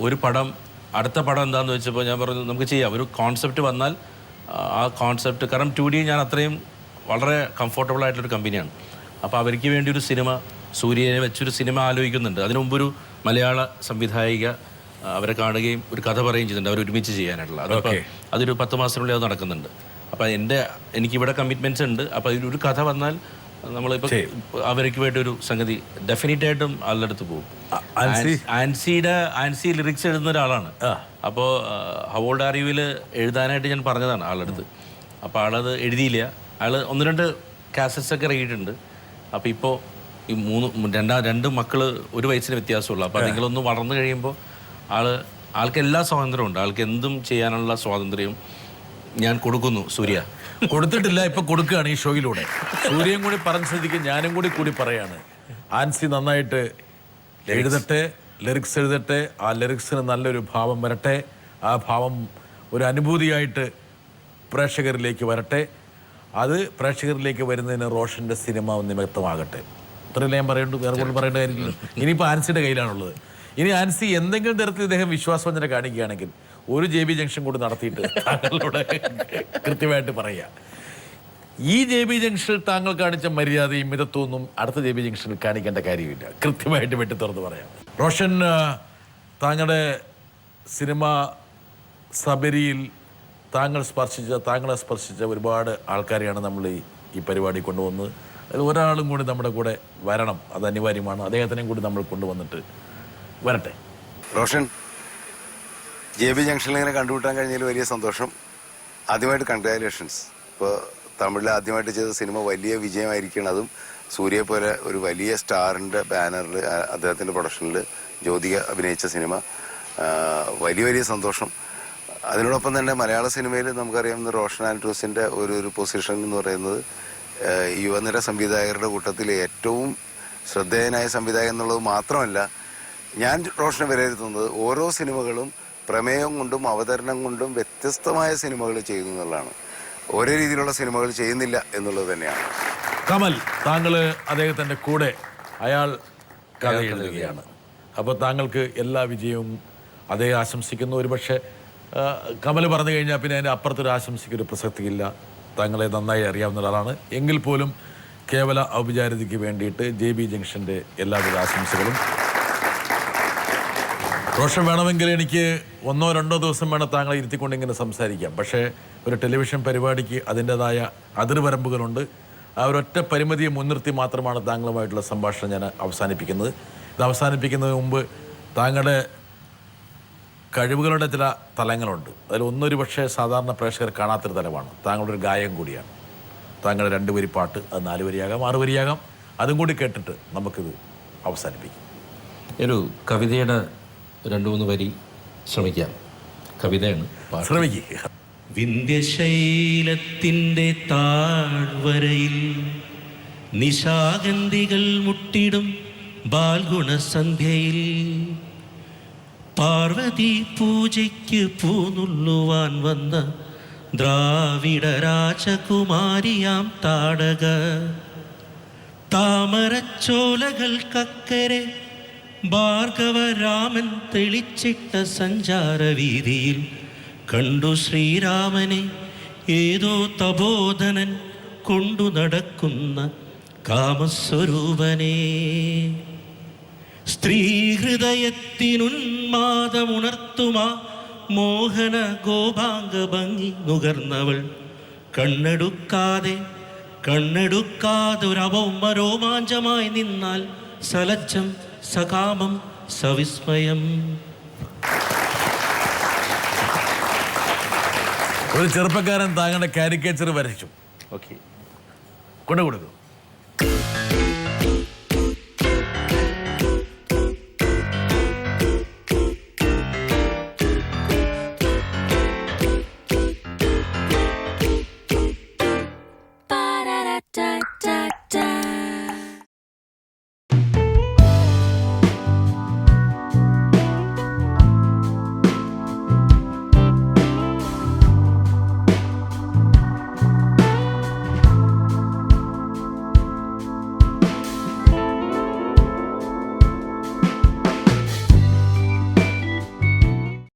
ഒരു പടം, അടുത്ത പടം എന്താണെന്ന് വെച്ചപ്പോൾ ഞാൻ പറഞ്ഞു നമുക്ക് ചെയ്യാം. ഒരു കോൺസെപ്റ്റ് വന്നാൽ ആ കോൺസെപ്റ്റ്, കാരണം 2D ഞാൻ അത്രയും വളരെ കംഫർട്ടബിൾ ആയിട്ടൊരു കമ്പനിയാണ്. അപ്പോൾ അവർക്ക് വേണ്ടി ഒരു സിനിമ, സൂര്യനെ വെച്ചൊരു സിനിമ ആലോചിക്കുന്നുണ്ട്. അതിനു മുമ്പൊരു മലയാള സംവിധായിക അവരെ കാണുകയും ഒരു കഥ പറയുകയും ചെയ്തിട്ടുണ്ട്, അവർ ഒരുമിച്ച് ചെയ്യാനായിട്ടുള്ള. അതപ്പോൾ അതൊരു 10 മാസത്തിനുള്ളിൽ അത് നടക്കുന്നുണ്ട്. അപ്പോൾ എനിക്കിവിടെ കമ്മിറ്റ്മെൻറ്റ്സ് ഉണ്ട്. അപ്പോൾ അതിലൊരു കഥ വന്നാൽ നമ്മളിപ്പോൾ അവർക്ക് വേണ്ടി ഒരു സംഗതി ഡെഫിനറ്റായിട്ടും ആളുടെ അടുത്ത് പോകും. ആൻസി ലിറിക്സ് എഴുതുന്ന ഒരാളാണ്. അപ്പോൾ ഹൗ ഓൾഡ് ആർ യുവിൽ എഴുതാനായിട്ട് ഞാൻ പറഞ്ഞതാണ് ആളുടെ അടുത്ത്. അപ്പോൾ ആളത് എഴുതിയില്ല. ആൾ 1-2 കാസറ്റ്സ് ഒക്കെ എഴുതിയിട്ടുണ്ട്. അപ്പോൾ ഇപ്പോൾ ഈ 2 മക്കൾ 1 വയസ്സിന് വ്യത്യാസമുള്ളൂ. അപ്പോൾ നിങ്ങളൊന്ന് വളർന്നു കഴിയുമ്പോൾ ആൾക്ക് എല്ലാ സ്വാതന്ത്ര്യമുണ്ട്. ആൾക്ക് എന്തും ചെയ്യാനുള്ള സ്വാതന്ത്ര്യം ഞാൻ കൊടുക്കുന്നു. സൂര്യ കൊടുത്തിട്ടില്ല, ഇപ്പൊ കൊടുക്കുകയാണ് ഈ ഷോയിലൂടെ. സൂര്യൻ കൂടി പറഞ്ഞ സ്ഥിതിക്ക് ഞാനും കൂടി പറയാണ്, ആൻസി നന്നായിട്ട് എഴുതട്ടെ, ലിറിക്സ് എഴുതട്ടെ. ആ ലിറിക്സിന് നല്ലൊരു ഭാവം വരട്ടെ. ആ ഭാവം ഒരു അനുഭൂതിയായിട്ട് പ്രേക്ഷകരിലേക്ക് വരട്ടെ. അത് പ്രേക്ഷകരിലേക്ക് വരുന്നതിന് റോഷൻ്റെ സിനിമ നിമിത്തമാകട്ടെ. ഇത്രയല്ലേ ഞാൻ പറയേണ്ടു, വേറെ കൂടുതൽ പറയേണ്ട കാര്യമില്ല. ഇനിയിപ്പോൾ ആൻസിയുടെ കയ്യിലാണുള്ളത്. ഇനി ആൻസി എന്തെങ്കിലും തരത്തിൽ ഇദ്ദേഹം വിശ്വാസവഞ്ചന കാണിക്കുകയാണെങ്കിൽ ഒരു JB ജംഗ്ഷൻ കൂടി നടത്തിയിട്ട് താങ്കളോട് കൃത്യമായിട്ട് പറയുക, ഈ JB ജംഗ്ഷനിൽ താങ്കൾ കാണിച്ച മര്യാദയും മിതത്വമൊന്നും അടുത്ത JB ജംഗ്ഷനിൽ കാണിക്കേണ്ട കാര്യമില്ല. കൃത്യമായിട്ട് വെട്ടി തുറന്ന് പറയാം. റോഷൻ, താങ്കളുടെ സിനിമ സബരിയിൽ താങ്കളെ സ്പർശിച്ച ഒരുപാട് ആൾക്കാരെയാണ് നമ്മൾ ഈ പരിപാടി കൊണ്ടുവന്നത്. അതിൽ ഒരാളും കൂടി നമ്മുടെ കൂടെ വരണം, അത് അനിവാര്യമാണ്. അദ്ദേഹത്തിനെയും കൂടി നമ്മൾ കൊണ്ടുവന്നിട്ട് വരട്ടെ. റോഷൻ, JB ജംഗ്ഷനിൽ ഇങ്ങനെ കണ്ടുമുട്ടാൻ കഴിഞ്ഞതിൽ വലിയ സന്തോഷം. ആദ്യമായിട്ട് കൺഗ്രാജുലേഷൻസ്. ഇപ്പോൾ തമിഴിൽ ആദ്യമായിട്ട് ചെയ്ത സിനിമ വലിയ വിജയമായിരിക്കണം. അതും സൂര്യയെ പോലെ ഒരു വലിയ സ്റ്റാറിൻ്റെ ബാനറിൽ അദ്ദേഹത്തിൻ്റെ പ്രൊഡക്ഷനിൽ ജ്യോതിക അഭിനയിച്ച സിനിമ. വലിയ സന്തോഷം. അതിനോടൊപ്പം തന്നെ മലയാള സിനിമയിൽ നമുക്കറിയാവുന്ന റോഷൻ ആൻഡ്രൂസിൻ്റെ ഒരു പൊസിഷൻ എന്ന് പറയുന്നത് യുവനിര സംവിധായകരുടെ കൂട്ടത്തിൽ ഏറ്റവും ശ്രദ്ധേയനായ സംവിധായകൻ എന്നുള്ളത് മാത്രമല്ല, ഞാൻ റോഷനെ വിലയിരുത്തുന്നത് ഓരോ സിനിമകളും പ്രമേയം കൊണ്ടും അവതരണം കൊണ്ടും വ്യത്യസ്തമായ സിനിമകൾ ചെയ്യുന്നു എന്നുള്ളതാണ്. ഒരേ രീതിയിലുള്ള സിനിമകൾ ചെയ്യുന്നില്ല എന്നുള്ളത് തന്നെയാണ്. കമൽ, താങ്കൾ അദ്ദേഹത്തിൻ്റെ കൂടെ അയാൾ കഥ എഴുതുകയാണ്. അപ്പോൾ താങ്കൾക്ക് എല്ലാ വിജയവും അദ്ദേഹം ആശംസിക്കുന്നു. ഒരുപക്ഷെ കമൽ പറഞ്ഞു കഴിഞ്ഞാൽ പിന്നെ അതിൻ്റെ അപ്പുറത്തൊരു ആശംസിക്കൊരു പ്രസക്തിയില്ല. താങ്കളെ നന്നായി അറിയാവുന്ന ഒരാളാണ്. എങ്കിൽ പോലും കേവല ഔപചാരികതയ്ക്ക് വേണ്ടിയിട്ട് JB ജംഗ്ഷൻ്റെ എല്ലാവിധ ആശംസകളും. റോഷൻ, വേണമെങ്കിൽ എനിക്ക് 1-2 ദിവസം വേണം താങ്കളെ ഇരുത്തിക്കൊണ്ട് ഇങ്ങനെ സംസാരിക്കാം. പക്ഷേ ഒരു ടെലിവിഷൻ പരിപാടിക്ക് അതിൻ്റെതായ അതിർവരമ്പുകളുണ്ട്. ആ ഒരൊറ്റ പരിമിതിയെ മുൻനിർത്തി മാത്രമാണ് താങ്കളുമായിട്ടുള്ള സംഭാഷണം ഞാൻ അവസാനിപ്പിക്കുന്നത്. ഇത് അവസാനിപ്പിക്കുന്നതിന് മുമ്പ് താങ്കളുടെ കഴിവുകളുടെ ചില തലങ്ങളുണ്ട്. അതിൽ ഒന്നൊരു പക്ഷേ സാധാരണ പ്രേക്ഷകർ കാണാത്തൊരു തലമാണ്. താങ്കളുടെ ഒരു ഗായകം കൂടിയാണ്. താങ്കളുടെ 2 വരി പാട്ട്, അത് 4 വരിയാകാം, 6 വരിയാകാം, അതും കൂടി കേട്ടിട്ട് നമുക്കിത് അവസാനിപ്പിക്കാം. ഒരു കവിതയുടെ 2-3 വരി ശ്രമിക്കാം. കവിതയാണ്, ശ്രമിക്കുക. വിന്ധ്യശൈലത്തിൻ്റെ താഴ്വരയിൽ നിശാഗന്ധികൾ മുട്ടിടും ബാൽഗുണസന്ധ്യയിൽ പാർവതി പൂജയ്ക്ക് പൂനുള്ളുവാൻ വന്ന ദ്രാവിഡ രാജകുമാരിയാം താടക താമരച്ചോലകൾക്കക്കരെ ഭാർഗവരാമൻ തെളിച്ചിട്ട സഞ്ചാരവീതിയിൽ കണ്ടു ശ്രീരാമനെ ഏതോ തപോധനൻ കൊണ്ടു നടക്കുന്ന കാമസ്വരൂപനെ. സ്ത്രീഹൃദയത്തിനുന്മാദമുണർത്തുമാ മോഹന ഗോപാംഗ ഭംഗി നുകർന്നവൾ കണ്ണെടുക്കാതൊരവൗമ രോമാഞ്ചമായി നിന്നാൽ സലജ്ജം സകാമം സവിസ്മയം. ഒരു ചെറുപ്പക്കാരൻ താങ്കളുടെ കാരിക്കേച്ചർ വരച്ചു. ഓക്കെ, കൊണ്ടുകൊടുക്കും.